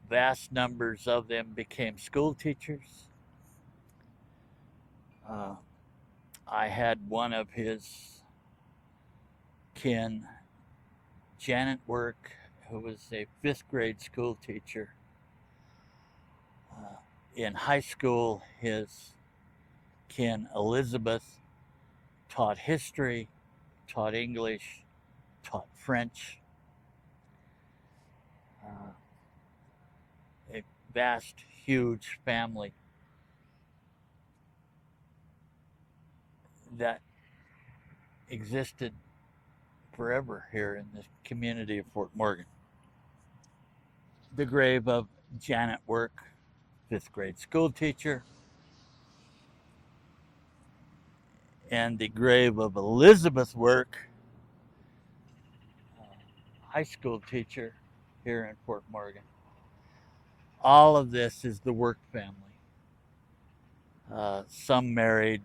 Vast numbers of them became school teachers. I had one of his kin, Janet Work, who was a 5th grade school teacher. In high school, his kin, Elizabeth, taught history, taught English, taught French. A vast, huge family that existed forever here in the community of Fort Morgan. The grave of Janet Work fifth grade school teacher, and the grave of Elizabeth Work, high school teacher here in Fort Morgan. All of this is the Work family. Some married,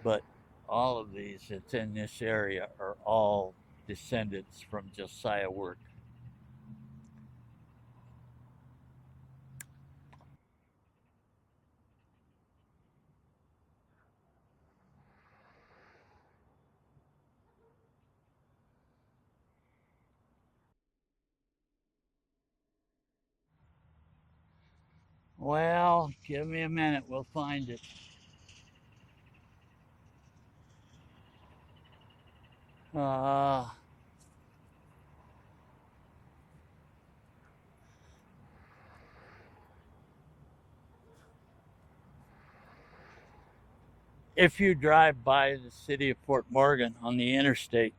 but all of these that's in this area are all descendants from Josiah Work. Well, give me a minute, we'll find it. Uh, if you drive by the city of Fort Morgan on the interstate,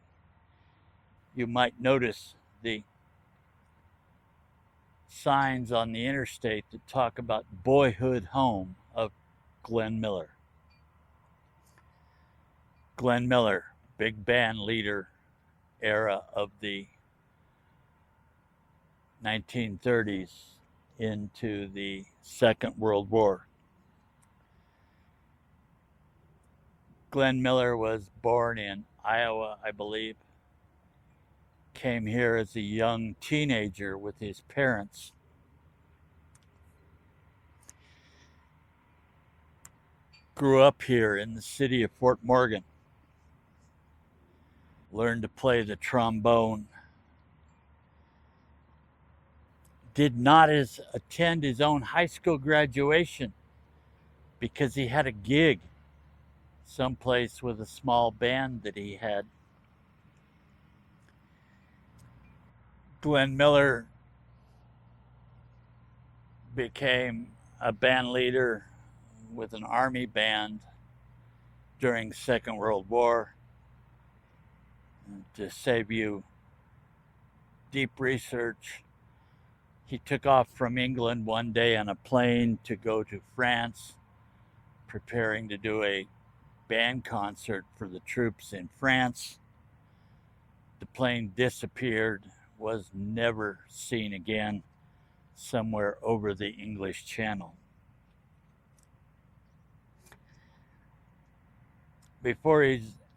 you might notice the signs on the interstate that talk about boyhood home of Glenn Miller. Glenn Miller, big band leader era of the 1930s into the Second World War. Glenn Miller was born in Iowa, I believe. Came here as a young teenager with his parents. Grew up here in the city of Fort Morgan. Learned to play the trombone. Did not attend his own high school graduation because he had a gig someplace with a small band that he had. Glenn Miller became a band leader with an army band during Second World War. To save you deep research, he took off from England one day on a plane to go to France, preparing to do a band concert for the troops in France. The plane disappeared, was never seen again, somewhere over the English Channel.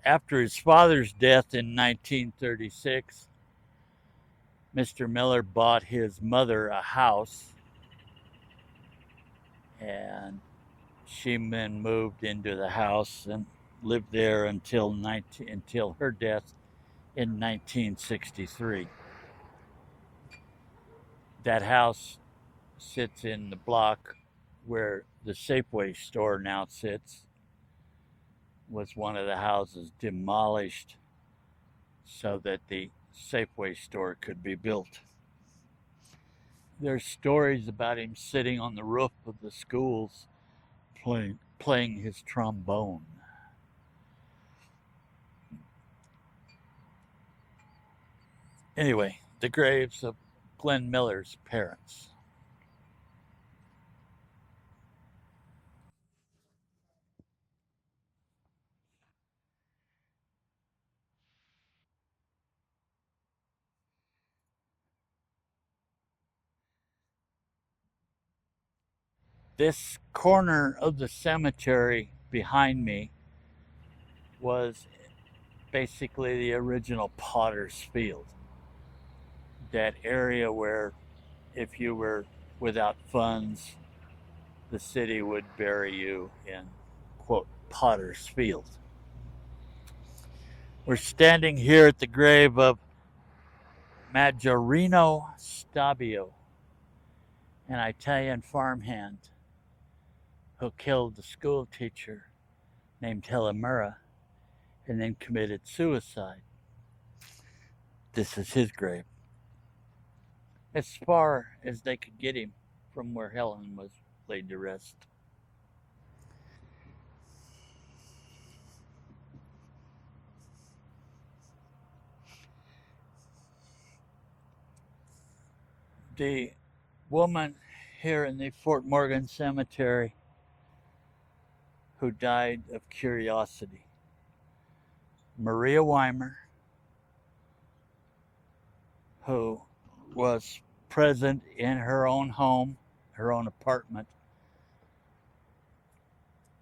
After his father's death in 1936, Mr. Miller bought his mother a house, and she then moved into the house and lived there until her death in 1963. That house sits in the block where the Safeway store now sits. Was one of the houses demolished so that the Safeway store could be built. There's stories about him sitting on the roof of the schools playing his trombone. Anyway, the graves of Glenn Miller's parents. This corner of the cemetery behind me was basically the original Potter's Field. That area where if you were without funds, the city would bury you in, quote, Potter's Field. We're standing here at the grave of Maggiorino Stabio, an Italian farmhand who killed the school teacher named Helen Mura and then committed suicide. This is his grave. As far as they could get him from where Helen was laid to rest. The woman here in the Fort Morgan Cemetery who died of curiosity. Maria Weimer, who was present in her own home, her own apartment,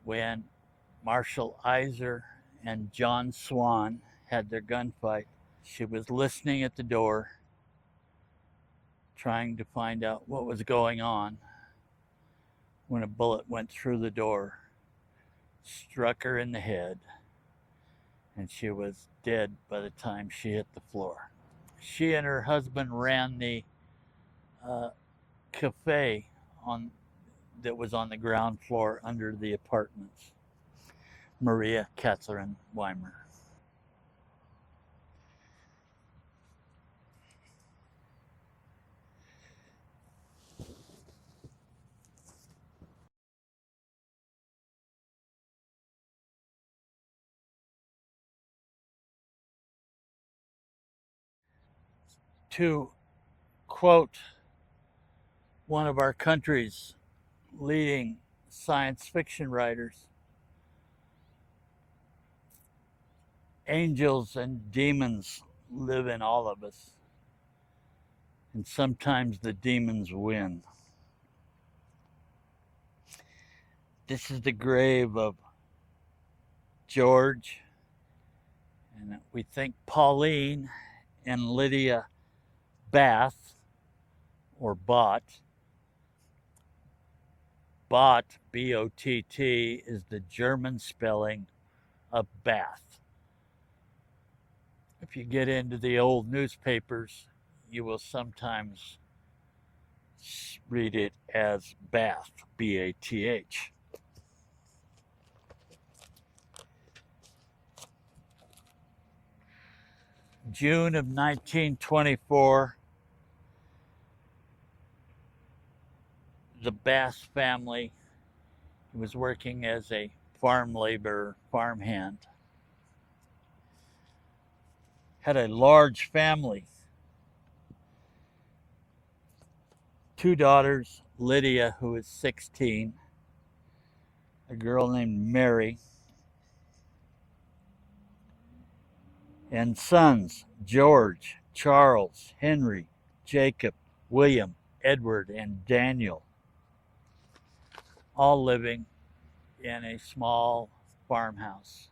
when Marshal Eyser and John Swan had their gunfight. She was listening at the door, trying to find out what was going on, when a bullet went through the door, struck her in the head, and she was dead by the time she hit the floor. She and her husband ran the cafe that was on the ground floor under the apartments. Maria Catherine Weimer. To quote one of our country's leading science fiction writers, angels and demons live in all of us, and sometimes the demons win. This is the grave of George, and we think Pauline and Lydia Bath, or Bott. Bott, B-O-T-T, is the German spelling of Bath. If you get into the old newspapers, you will sometimes read it as Bath, B-A-T-H. June of 1924, the Bass family was working as a farm laborer, farmhand, had a large family. 2 daughters, Lydia, who is 16, a girl named Mary, and sons, George, Charles, Henry, Jacob, William, Edward, and Daniel, all living in a small farmhouse.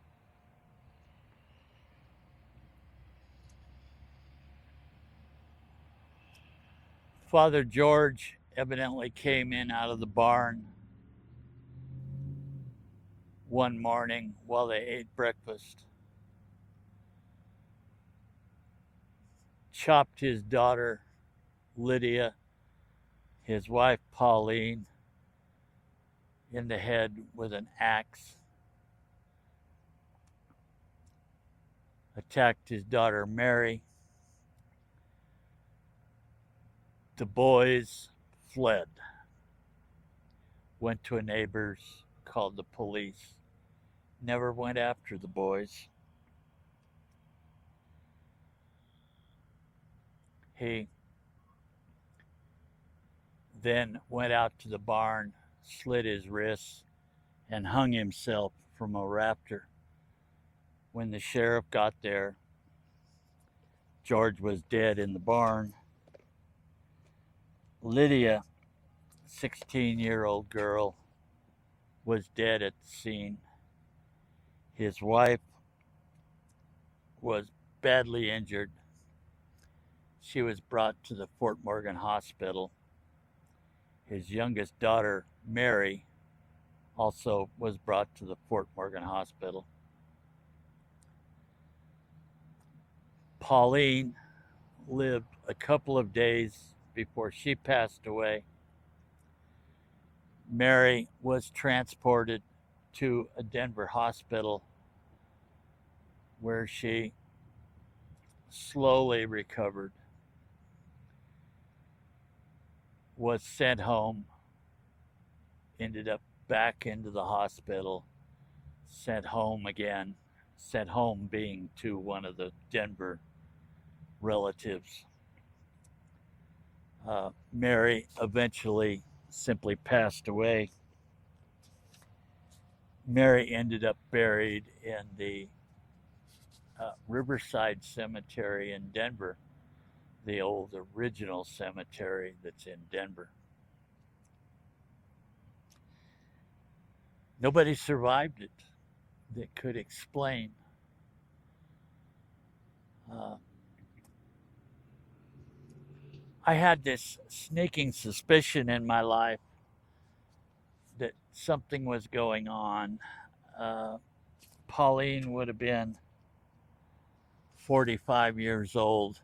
Father George evidently came in out of the barn one morning while they ate breakfast, chopped his daughter Lydia, his wife Pauline, in the head with an axe, attacked his daughter Mary. The boys fled, went to a neighbor's, called the police, never went after the boys. He then went out to the barn, slit his wrists, and hung himself from a rafter. When the sheriff got there, George was dead in the barn. Lydia, 16-year-old girl, was dead at the scene. His wife was badly injured. She was brought to the Fort Morgan Hospital. His youngest daughter, Mary, also was brought to the Fort Morgan Hospital. Pauline lived a couple of days before she passed away. Mary was transported to a Denver hospital where she slowly recovered, was sent home, ended up back into the hospital, sent home again, sent home being to one of the Denver relatives. Mary eventually simply passed away. Mary ended up buried in the Riverside Cemetery in Denver, the old original cemetery that's in Denver. Nobody survived it that could explain I had this sneaking suspicion in my life that something was going on. Pauline would have been 45 years old.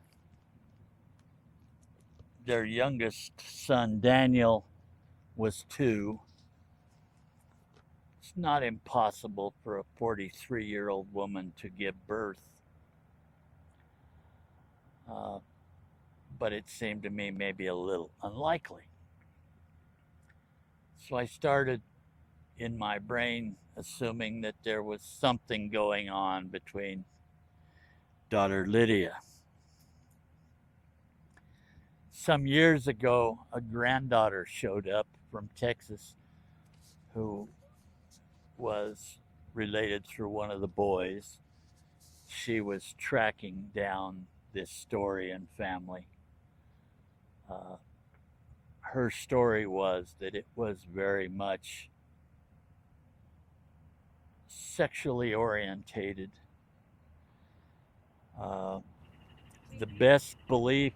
Their youngest son, Daniel, was 2. It's not impossible for a 43-year-old woman to give birth. But it seemed to me maybe a little unlikely. So I started in my brain assuming that there was something going on between daughter Lydia. Some years ago, a granddaughter showed up from Texas who was related through one of the boys. She was tracking down this story and family. Her story was that it was very much sexually orientated. The best belief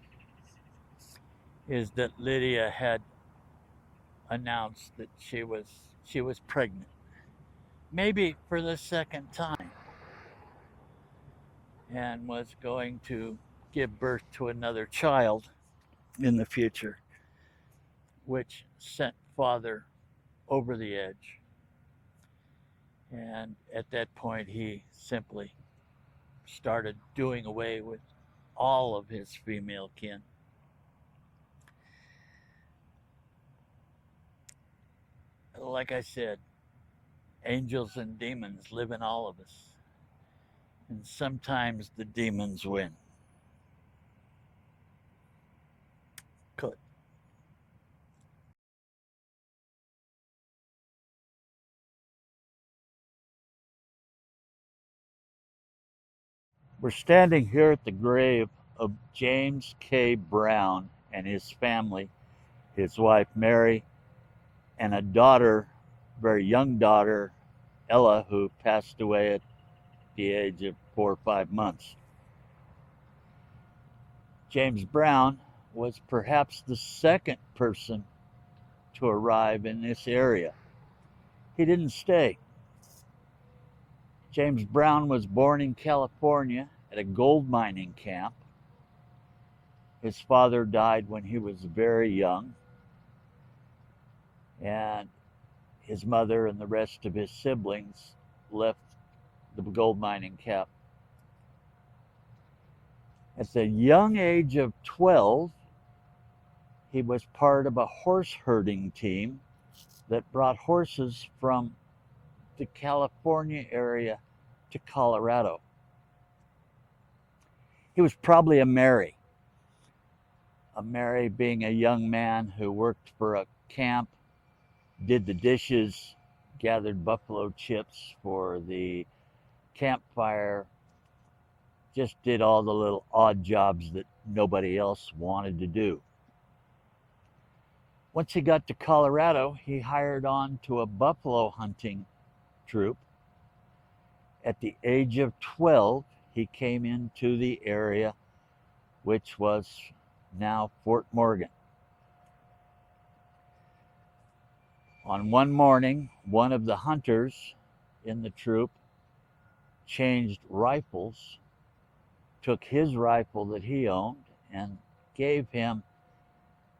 is that Lydia had announced that she was pregnant, maybe for the second time, and was going to give birth to another child in the future, which sent father over the edge. And at that point, he simply started doing away with all of his female kin. Like I said, angels and demons live in all of us. And sometimes the demons win. Good. We're standing here at the grave of James K. Brown and his family, his wife Mary, and a daughter, very young daughter, Ella, who passed away at the age of 4 or 5 months. James Brown was perhaps the second person to arrive in this area. He didn't stay. James Brown was born in California at a gold mining camp. His father died when he was very young, and his mother and the rest of his siblings left the gold mining camp. At the young age of 12, he was part of a horse herding team that brought horses from the California area to Colorado. He was probably a Mary being a young man who worked for a camp, did the dishes, gathered buffalo chips for the campfire, just did all the little odd jobs that nobody else wanted to do. Once he got to Colorado, he hired on to a buffalo hunting troop. At the age of 12, he came into the area, which was now Fort Morgan. On one morning, one of the hunters in the troop changed rifles, took his rifle that he owned, and gave him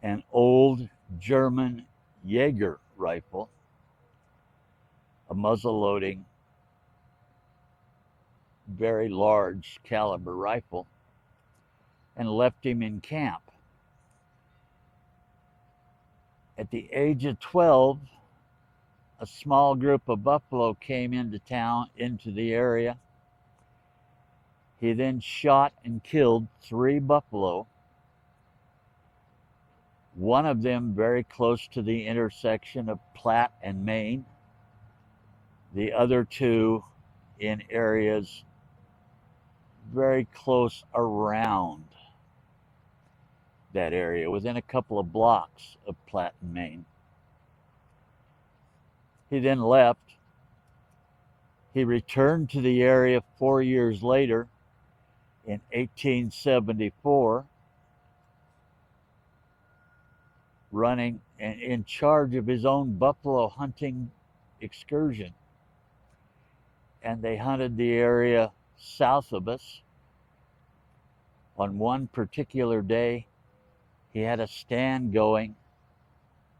an old German Jaeger rifle, a muzzle-loading, very large caliber rifle, and left him in camp. At the age of 12, a small group of buffalo came into town, into the area. He then shot and killed 3 buffalo, One of them very close to the intersection of Platte and Main. The other two in areas very close around that area, within a couple of blocks of Platte and Main. He then left. He returned to the area 4 years later in 1874, running and in charge of his own buffalo hunting excursion. And they hunted the area south of us. On one particular day, he had a stand going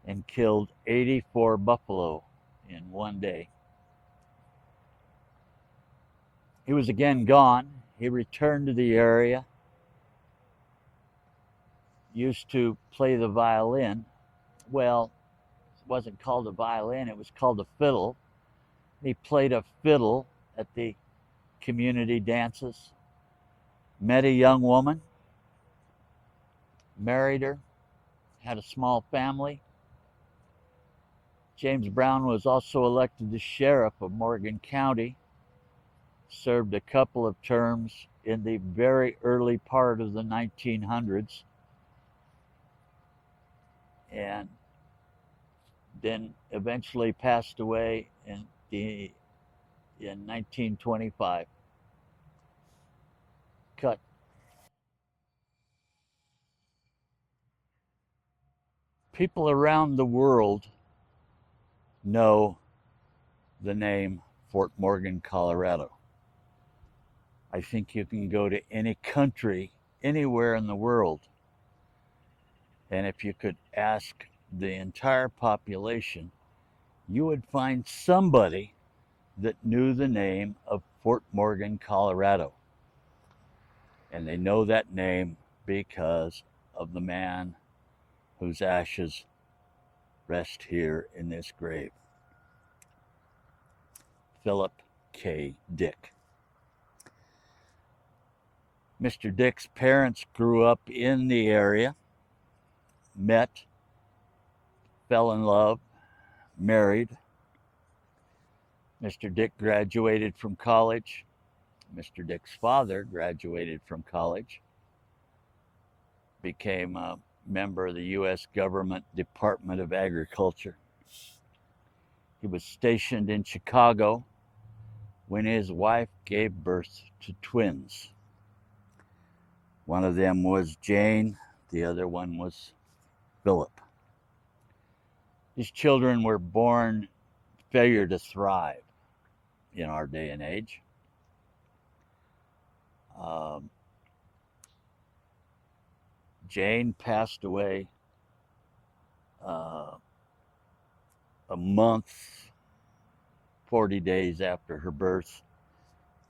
and killed 84 buffalo in one day. He was again gone. He returned to the area, used to play the violin. Well, it wasn't called a violin, it was called a fiddle. He played a fiddle at the community dances. Met a young woman, married her, had a small family. James Brown was also elected the sheriff of Morgan County, served a couple of terms in the very early part of the 1900s, and then eventually passed away in 1925. Cut. People around the world know the name Fort Morgan, Colorado. I think you can go to any country, anywhere in the world, and if you could ask the entire population, you would find somebody that knew the name of Fort Morgan, Colorado. And they know that name because of the man whose ashes rest here in this grave. Philip K. Dick. Mr. Dick's parents grew up in the area, met, fell in love, married. Mr. Dick graduated from college. Mr. Dick's father graduated from college, became a member of the U.S. Government Department of Agriculture. He was stationed in Chicago when his wife gave birth to twins. One of them was Jane, the other one was Philip. These children were born failure to thrive in our day and age. Jane passed away a month, 40 days after her birth.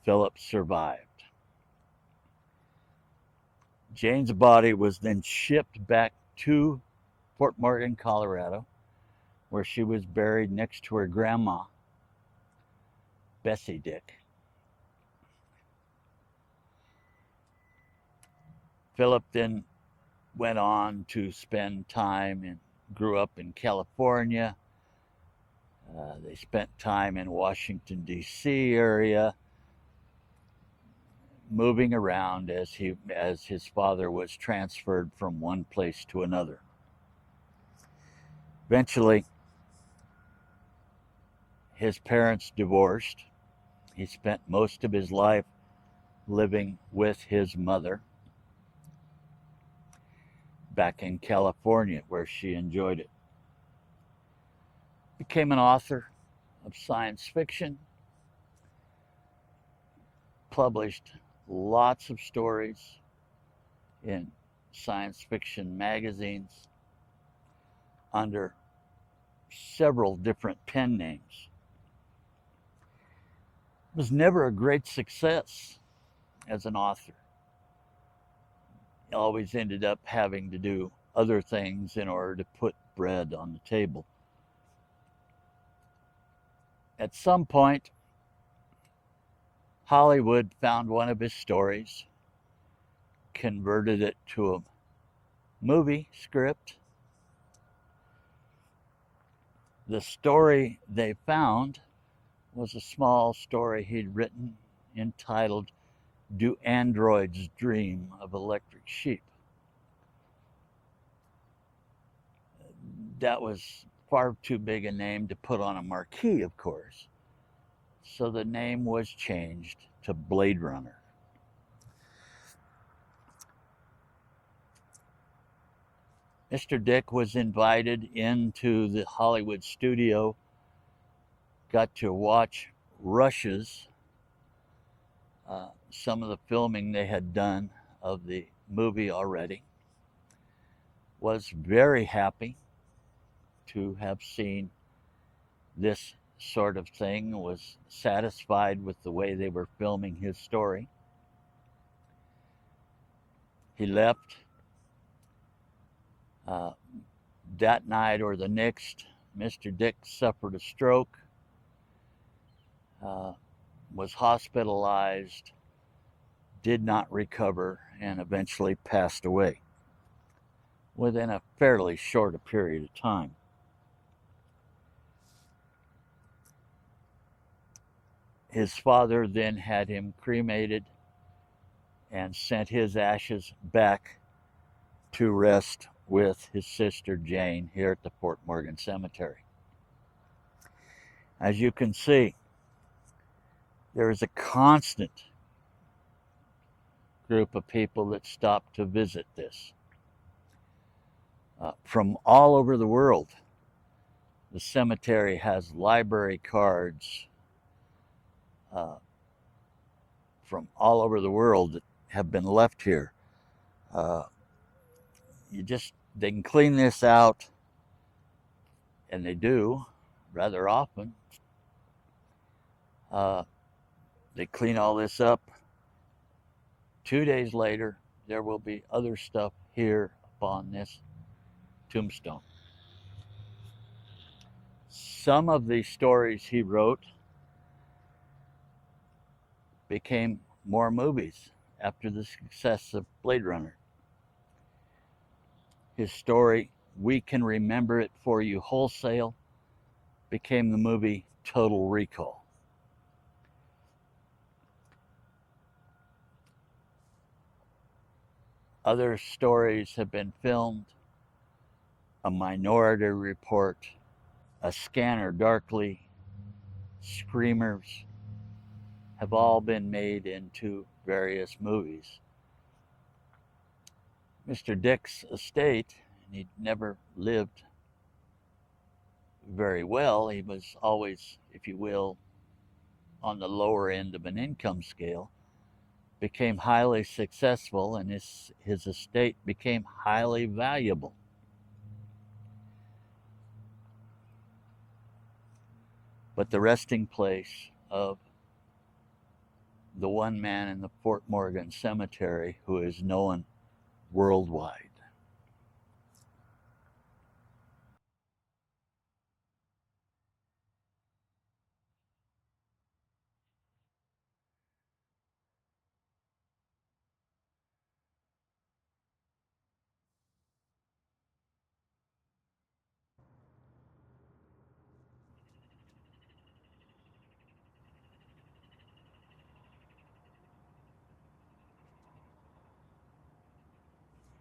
Philip survived. Jane's body was then shipped back to Fort Morgan, Colorado, where she was buried next to her grandma, Bessie Dick. Philip then went on to spend time and grew up in California. They spent time in Washington, D.C. area, moving around as his father was transferred from one place to another. Eventually, his parents divorced. He spent most of his life living with his mother back in California, where she enjoyed it. Became an author of science fiction, published lots of stories in science fiction magazines under several different pen names. Was never a great success as an author. He always ended up having to do other things in order to put bread on the table. At some point, Hollywood found one of his stories, converted it to a movie script, The story they found was a small story he'd written entitled Do Androids Dream of Electric Sheep? That was far too big a name to put on a marquee, of course. So the name was changed to Blade Runner. Mr. Dick was invited into the Hollywood studio, got to watch rushes, some of the filming they had done of the movie already, was very happy to have seen this sort of thing, was satisfied with the way they were filming his story. He left. That night or the next, Mr. Dick suffered a stroke, was hospitalized, did not recover, and eventually passed away within a fairly short period of time. His father then had him cremated and sent his ashes back to rest with his sister Jane here at the Fort Morgan Cemetery. As you can see, there is a constant group of people that stop to visit this. From all over the world. The cemetery has library cards from all over the world that have been left here. They can clean this out, and they do rather often. They clean all this up. 2 days later, there will be other stuff here upon this tombstone. Some of the stories he wrote became more movies after the success of Blade Runner. His story, We Can Remember It For You Wholesale, became the movie Total Recall. Other stories have been filmed. A Minority Report, A Scanner Darkly, Screamers have all been made into various movies. Mr. Dick's estate, and he never lived very well. He was always, if you will, on the lower end of an income scale, became highly successful, and his estate became highly valuable. But the resting place of the one man in the Fort Morgan Cemetery who is known worldwide.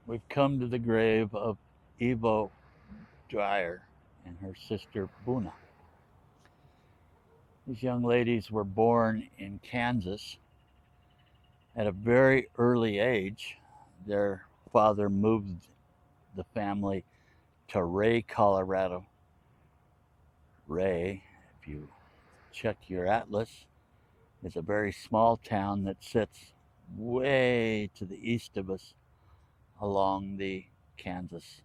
We've come to the grave of Ivo Dyer and her sister Buna. These young ladies were born in Kansas. At a very early age, their father moved the family to Ray, Colorado. Ray, if you check your atlas, is a very small town that sits way to the east of us along the Kansas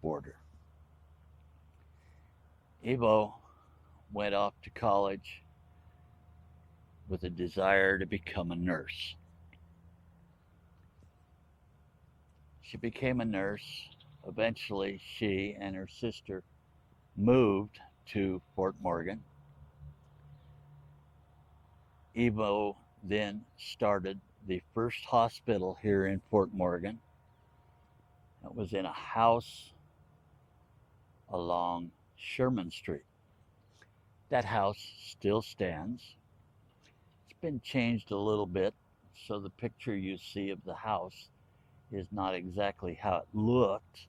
border. Ivo went off to college with a desire to become a nurse. She became a nurse. Eventually, she and her sister moved to Fort Morgan. Ivo then started the first hospital here in Fort Morgan. It was in a house along Sherman Street. That house still stands. It's been changed a little bit, so the picture you see of the house is not exactly how it looked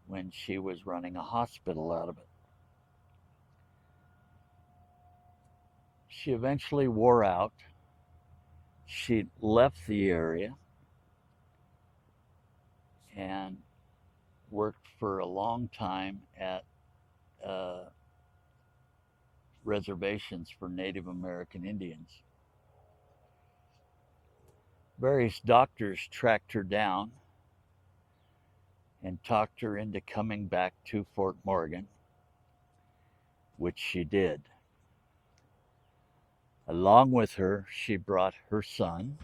when she was running a hospital out of it. She eventually wore out. She left the area and worked for a long time at reservations for Native American Indians. Various doctors tracked her down and talked her into coming back to Fort Morgan, which she did. Along with her, she brought her son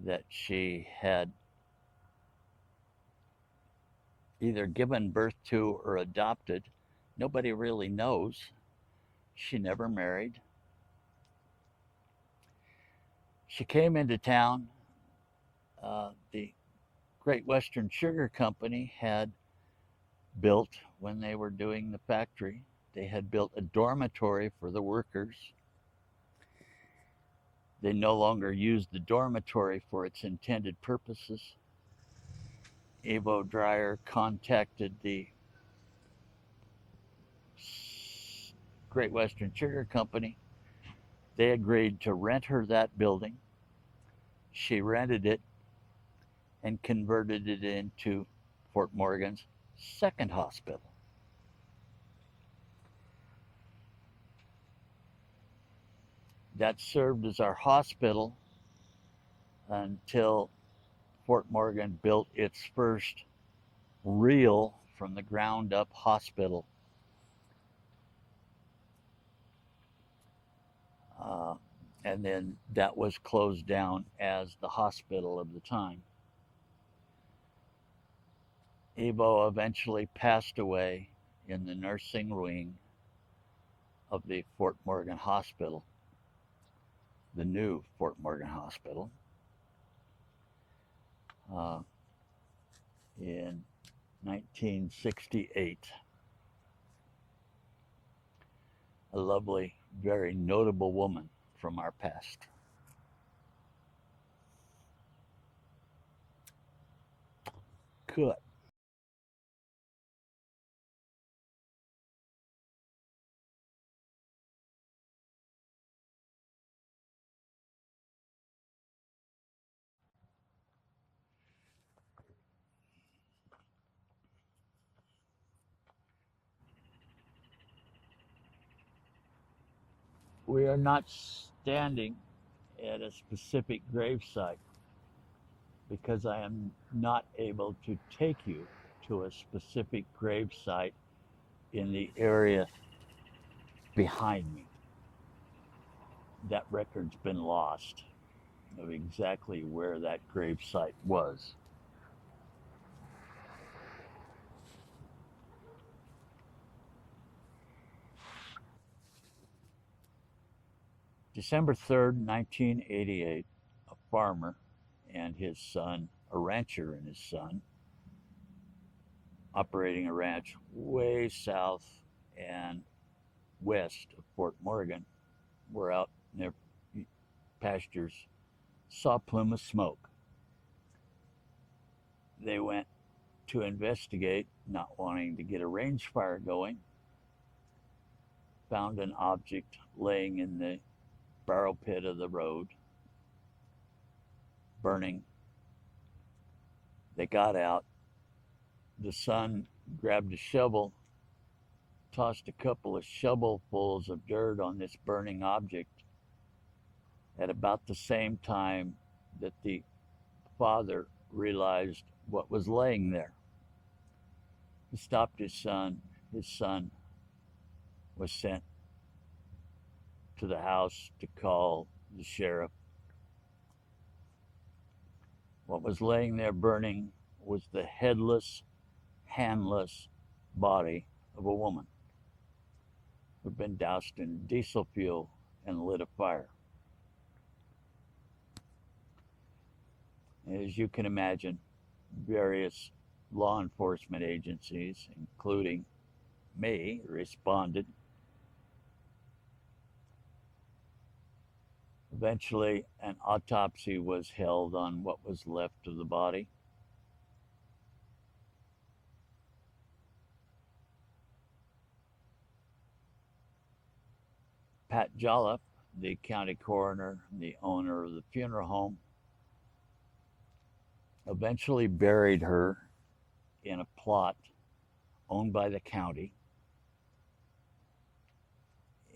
that she had either given birth to or adopted. Nobody really knows. She never married. She came into town. The Great Western Sugar Company had built, when they were doing the factory, they had built a dormitory for the workers. They no longer used the dormitory for its intended purposes. Ivo Dyer contacted the Great Western Sugar Company. They agreed to rent her that building. She rented it and converted it into Fort Morgan's second hospital. That served as our hospital until Fort Morgan built its first real, from the ground up hospital. And then that was closed down as the hospital of the time. Ivo eventually passed away in the nursing wing of the Fort Morgan Hospital, the new Fort Morgan Hospital, in 1968. A lovely, very notable woman from our past. Good. We are not standing at a specific gravesite because I am not able to take you to a specific gravesite in the area behind me. That record's been lost of exactly where that gravesite was. December 3rd, 1988, a farmer and his son, a rancher and his son, operating a ranch way south and west of Fort Morgan, were out in their pastures, saw a plume of smoke. They went to investigate, not wanting to get a range fire going, found an object laying in the barrel pit of the road, burning. They got out. The son grabbed a shovel, tossed a couple of shovelfuls of dirt on this burning object at about the same time that the father realized what was laying there. He stopped his son. His son was sent to the house to call the sheriff. What was laying there burning was the headless, handless body of a woman who'd been doused in diesel fuel and lit a fire. As you can imagine, various law enforcement agencies, including me, responded. Eventually, an autopsy was held on what was left of the body. Pat Jolliffe, the county coroner and the owner of the funeral home, eventually buried her in a plot owned by the county,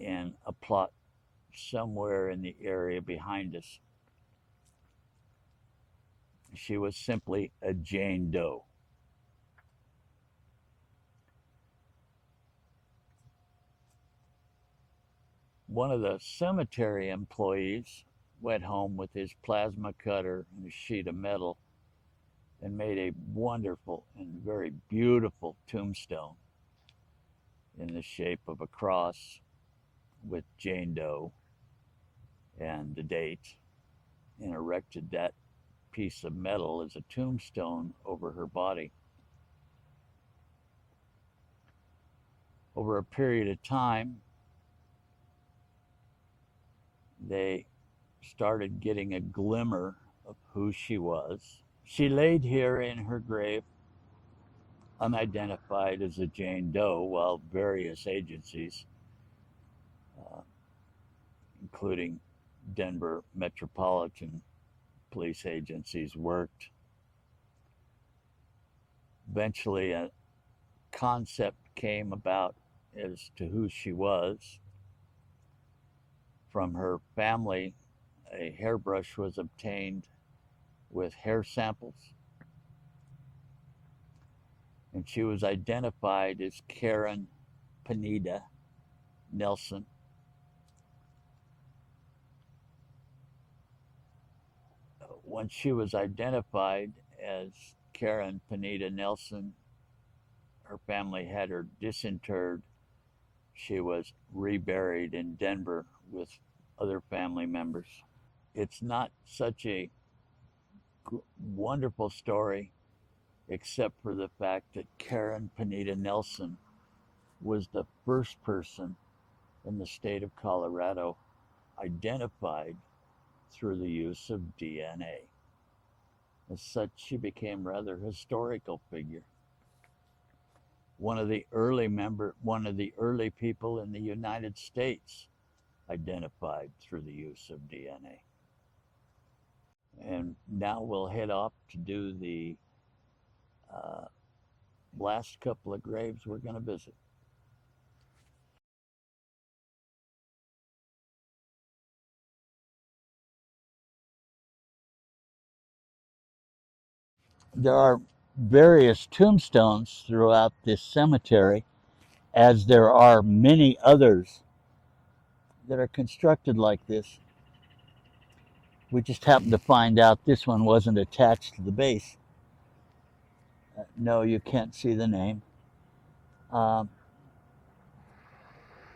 in a plot somewhere in the area behind us. She was simply a Jane Doe. One of the cemetery employees went home with his plasma cutter and a sheet of metal and made a wonderful and very beautiful tombstone in the shape of a cross with Jane Doe and the date, and erected that piece of metal as a tombstone over her body. Over a period of time, they started getting a glimmer of who she was. She laid here in her grave, unidentified as a Jane Doe, while various agencies, including Denver Metropolitan Police agencies, worked. Eventually, a concept came about as to who she was. From her family, a hairbrush was obtained with hair samples, and she was identified as Karen Pineda Nelson. When she was identified as Karen Pineda Nelson, her family had her disinterred. She was reburied in Denver with other family members. It's not such a wonderful story, except for the fact that Karen Pineda Nelson was the first person in the state of Colorado identified through the use of DNA. As such, she became rather a historical figure. One of the early people in the United States identified through the use of DNA. And now we'll head off to do the last couple of graves we're going to visit. There are various tombstones throughout this cemetery, as there are many others that are constructed like this. We just happened to find out this one wasn't attached to the base. No, you can't see the name.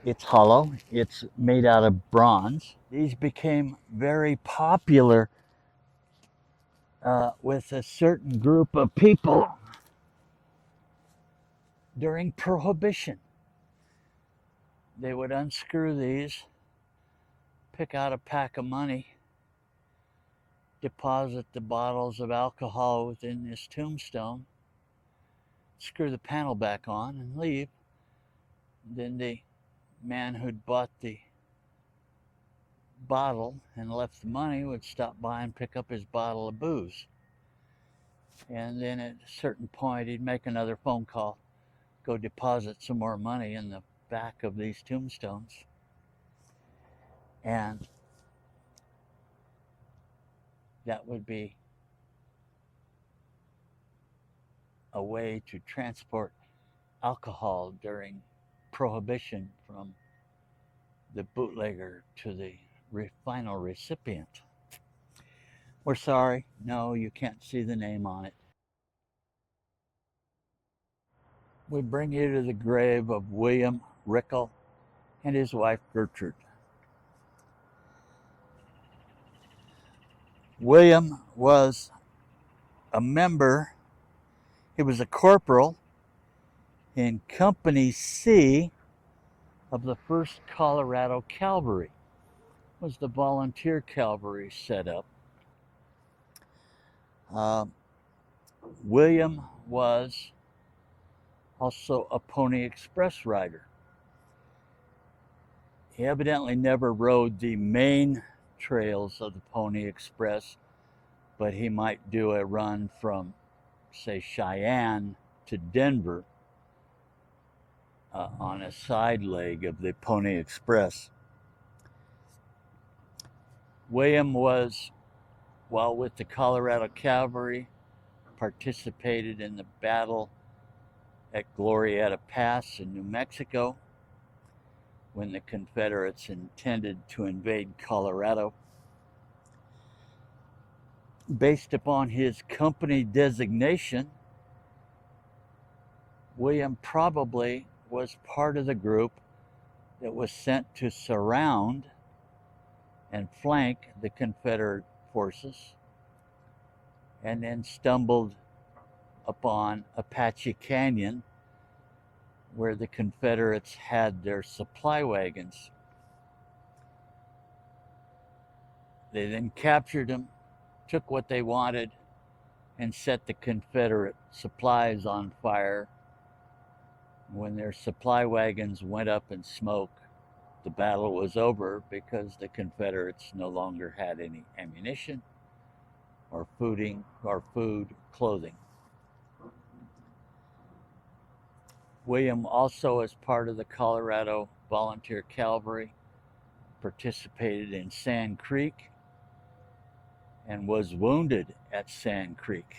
It's hollow. It's made out of bronze. These became very popular with a certain group of people during Prohibition. They would unscrew these, pick out a pack of money, deposit the bottles of alcohol within this tombstone, screw the panel back on, and leave. Then the man who'd bought the bottle and left the money would stop by and pick up his bottle of booze. And then at a certain point, he'd make another phone call, go deposit some more money in the back of these tombstones. And that would be a way to transport alcohol during Prohibition from the bootlegger to the final recipient. We're sorry, no, you can't see the name on it. We bring you to the grave of William Rickel and his wife Gertrude. William was a member He was a corporal in Company C of the 1st Colorado Cavalry. It was the volunteer cavalry set up. William was also a Pony Express rider. He evidently never rode the main trails of the Pony Express, but he might do a run from, say, Cheyenne to Denver on a side leg of the Pony Express. William was, while with the Colorado Cavalry, participated in the battle at Glorieta Pass in New Mexico when the Confederates intended to invade Colorado. Based upon his company designation, William probably was part of the group that was sent to surround and flank the Confederate forces, and then stumbled upon Apache Canyon, where the Confederates had their supply wagons. They then captured them, took what they wanted, and set the Confederate supplies on fire. When their supply wagons went up in smoke, the battle was over because the Confederates no longer had any ammunition or food, clothing. William also, as part of the Colorado Volunteer Cavalry, participated in Sand Creek and was wounded at Sand Creek.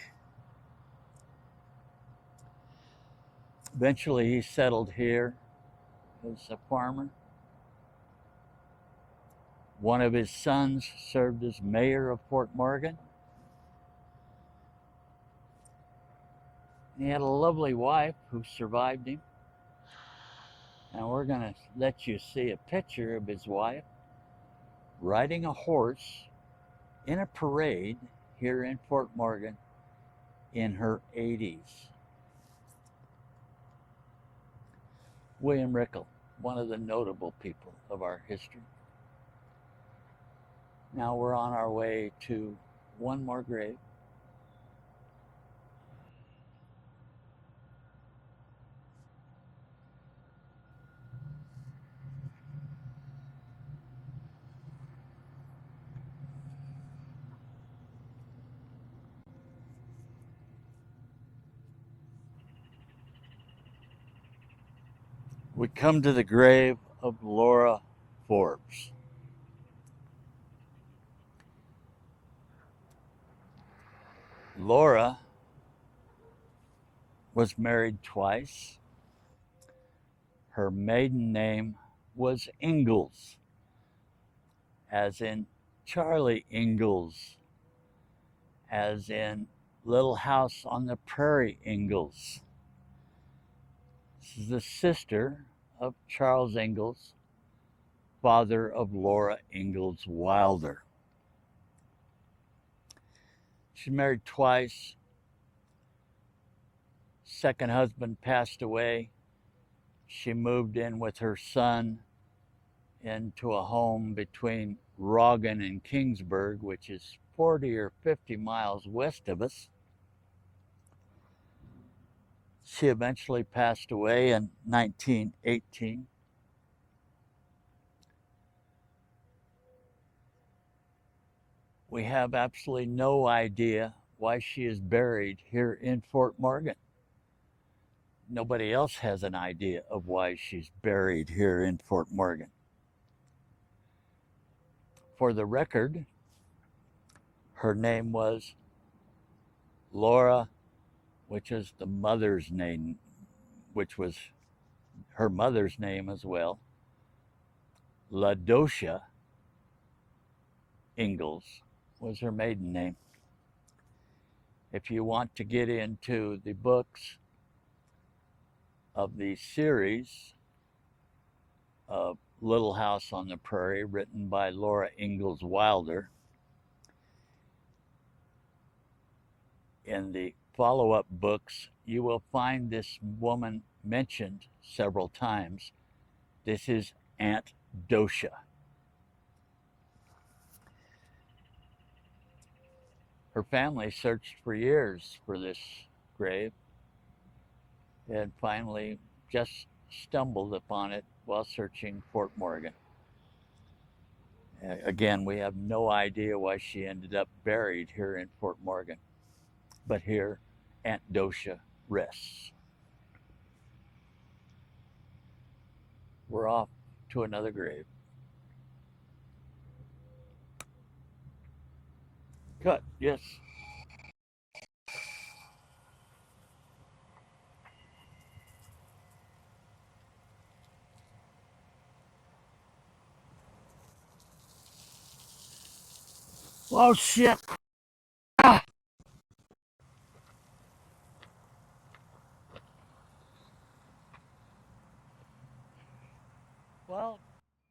Eventually, he settled here as a farmer. One of his sons served as mayor of Fort Morgan. He had a lovely wife who survived him. Now we're going to let you see a picture of his wife riding a horse in a parade here in Fort Morgan in her 80s. William Rickle, one of the notable people of our history. Now we're on our way to one more grave. We come to the grave of Laura Forbes. Laura was married twice. Her maiden name was Ingalls, as in Charlie Ingalls, as in Little House on the Prairie Ingalls. This is the sister of Charles Ingalls, father of Laura Ingalls Wilder. She married twice. Second husband passed away. She moved in with her son into a home between Roggan and Kingsburg, which is 40 or 50 miles west of us. She eventually passed away in 1918. We have absolutely no idea why she is buried here in Fort Morgan. Nobody else has an idea of why she's buried here in Fort Morgan. For the record, her name was Laura, which is the mother's name, which was her mother's name as well, Ladocia Ingalls was her maiden name. If you want to get into the books of the series of Little House on the Prairie, written by Laura Ingalls Wilder, in the follow-up books you will find this woman mentioned several times. This is Aunt Dosha. Her family searched for years for this grave and finally just stumbled upon it while searching Fort Morgan. Again, we have no idea why she ended up buried here in Fort Morgan, but here Aunt Dosha rests. We're off to another grave. Cut, yes. Oh shit. Ah. Well,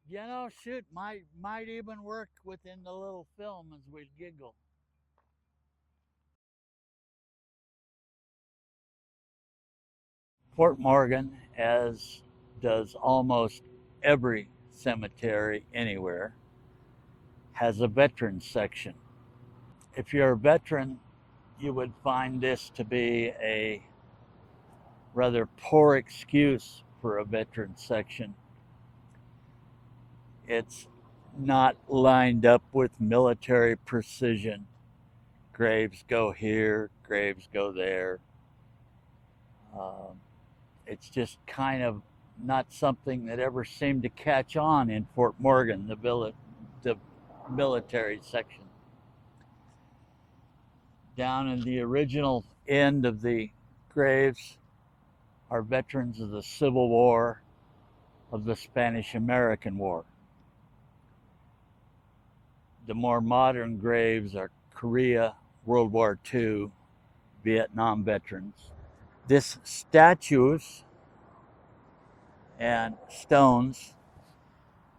you know, shoot, might even work within the little film as we giggle. Fort Morgan, as does almost every cemetery anywhere, has a veterans section. If you're a veteran, you would find this to be a rather poor excuse for a veterans section. It's not lined up with military precision. Graves go here, graves go there. Um, it's just kind of not something that ever seemed to catch on in Fort Morgan, the military section. Down in the original end of the graves are veterans of the Civil War, of the Spanish-American War. The more modern graves are Korea, World War II, Vietnam veterans. This statues and stones,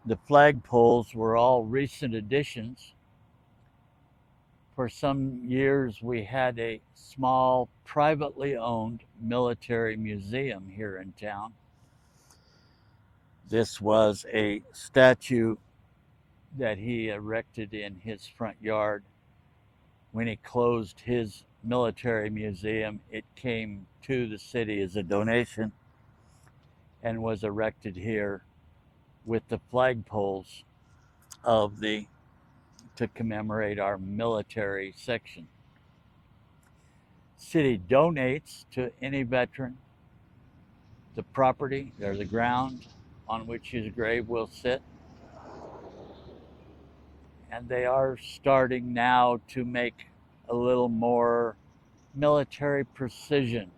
the flagpoles were all recent additions. For some years, we had a small, privately owned military museum here in town. This was a statue that he erected in his front yard. When he closed his military museum, it came to the city as a donation and was erected here with the flagpoles of the to commemorate our military section. City donates to any veteran the property or the ground on which his grave will sit. And they are starting now to make a little more military precision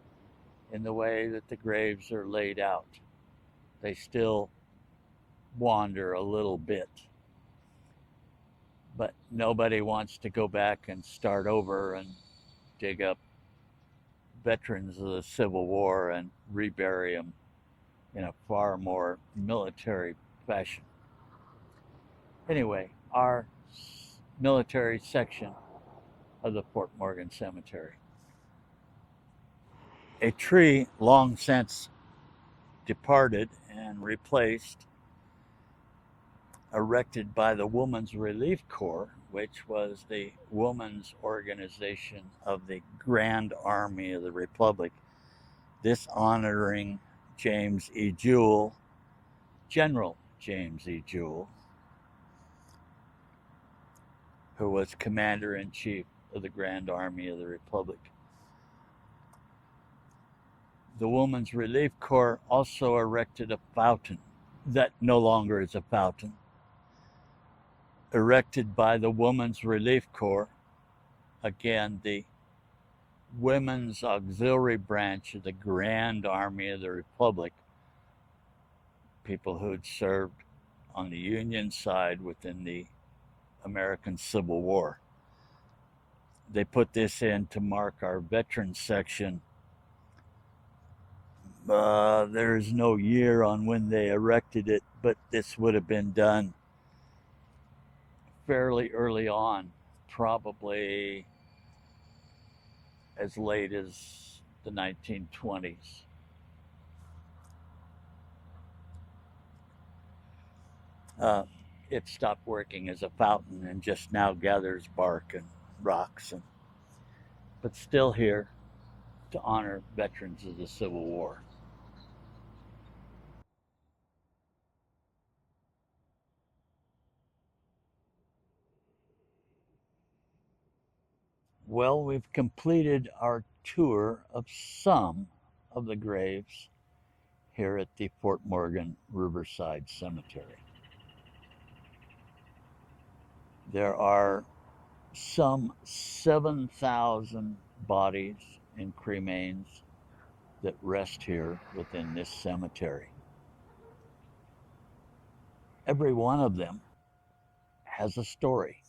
in the way that the graves are laid out. They still wander a little bit, but nobody wants to go back and start over and dig up veterans of the Civil War and rebury them in a far more military fashion. Anyway, our military section of the Fort Morgan Cemetery. A tree long since departed and replaced, erected by the Women's Relief Corps, which was the women's organization of the Grand Army of the Republic. This honoring James E. Jewell, General James E. Jewell, who was Commander-in-Chief of the Grand Army of the Republic. The Women's Relief Corps also erected a fountain that no longer is a fountain, erected by the Women's Relief Corps, again, the women's auxiliary branch of the Grand Army of the Republic, people who had served on the Union side within the American Civil War. They put this in to mark our veterans section. There is no year on when they erected it, but this would have been done fairly early on, probably as late as the 1920s. It stopped working as a fountain and just now gathers bark and rocks, but still here to honor veterans of the Civil War. Well, we've completed our tour of some of the graves here at the Fort Morgan Riverside Cemetery. There are some 7,000 bodies and cremains that rest here within this cemetery. Every one of them has a story.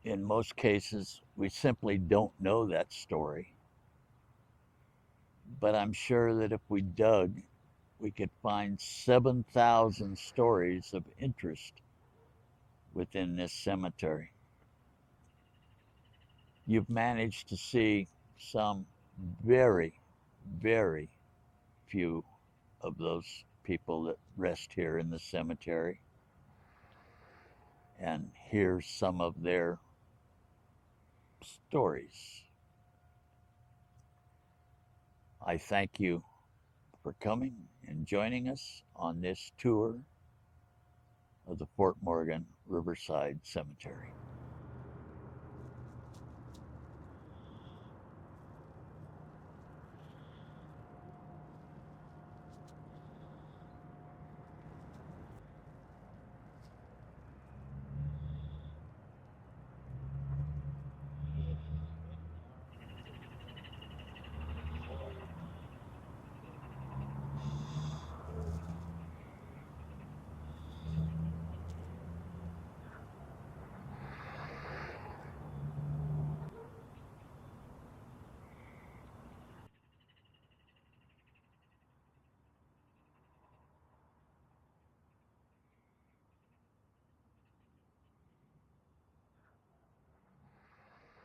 In most cases, we simply don't know that story. But I'm sure that if we dug, we could find 7,000 stories of interest within this cemetery. You've managed to see some very, very few of those people that rest here in the cemetery and hear some of their stories. I thank you for coming and joining us on this tour of the Fort Morgan Riverside Cemetery.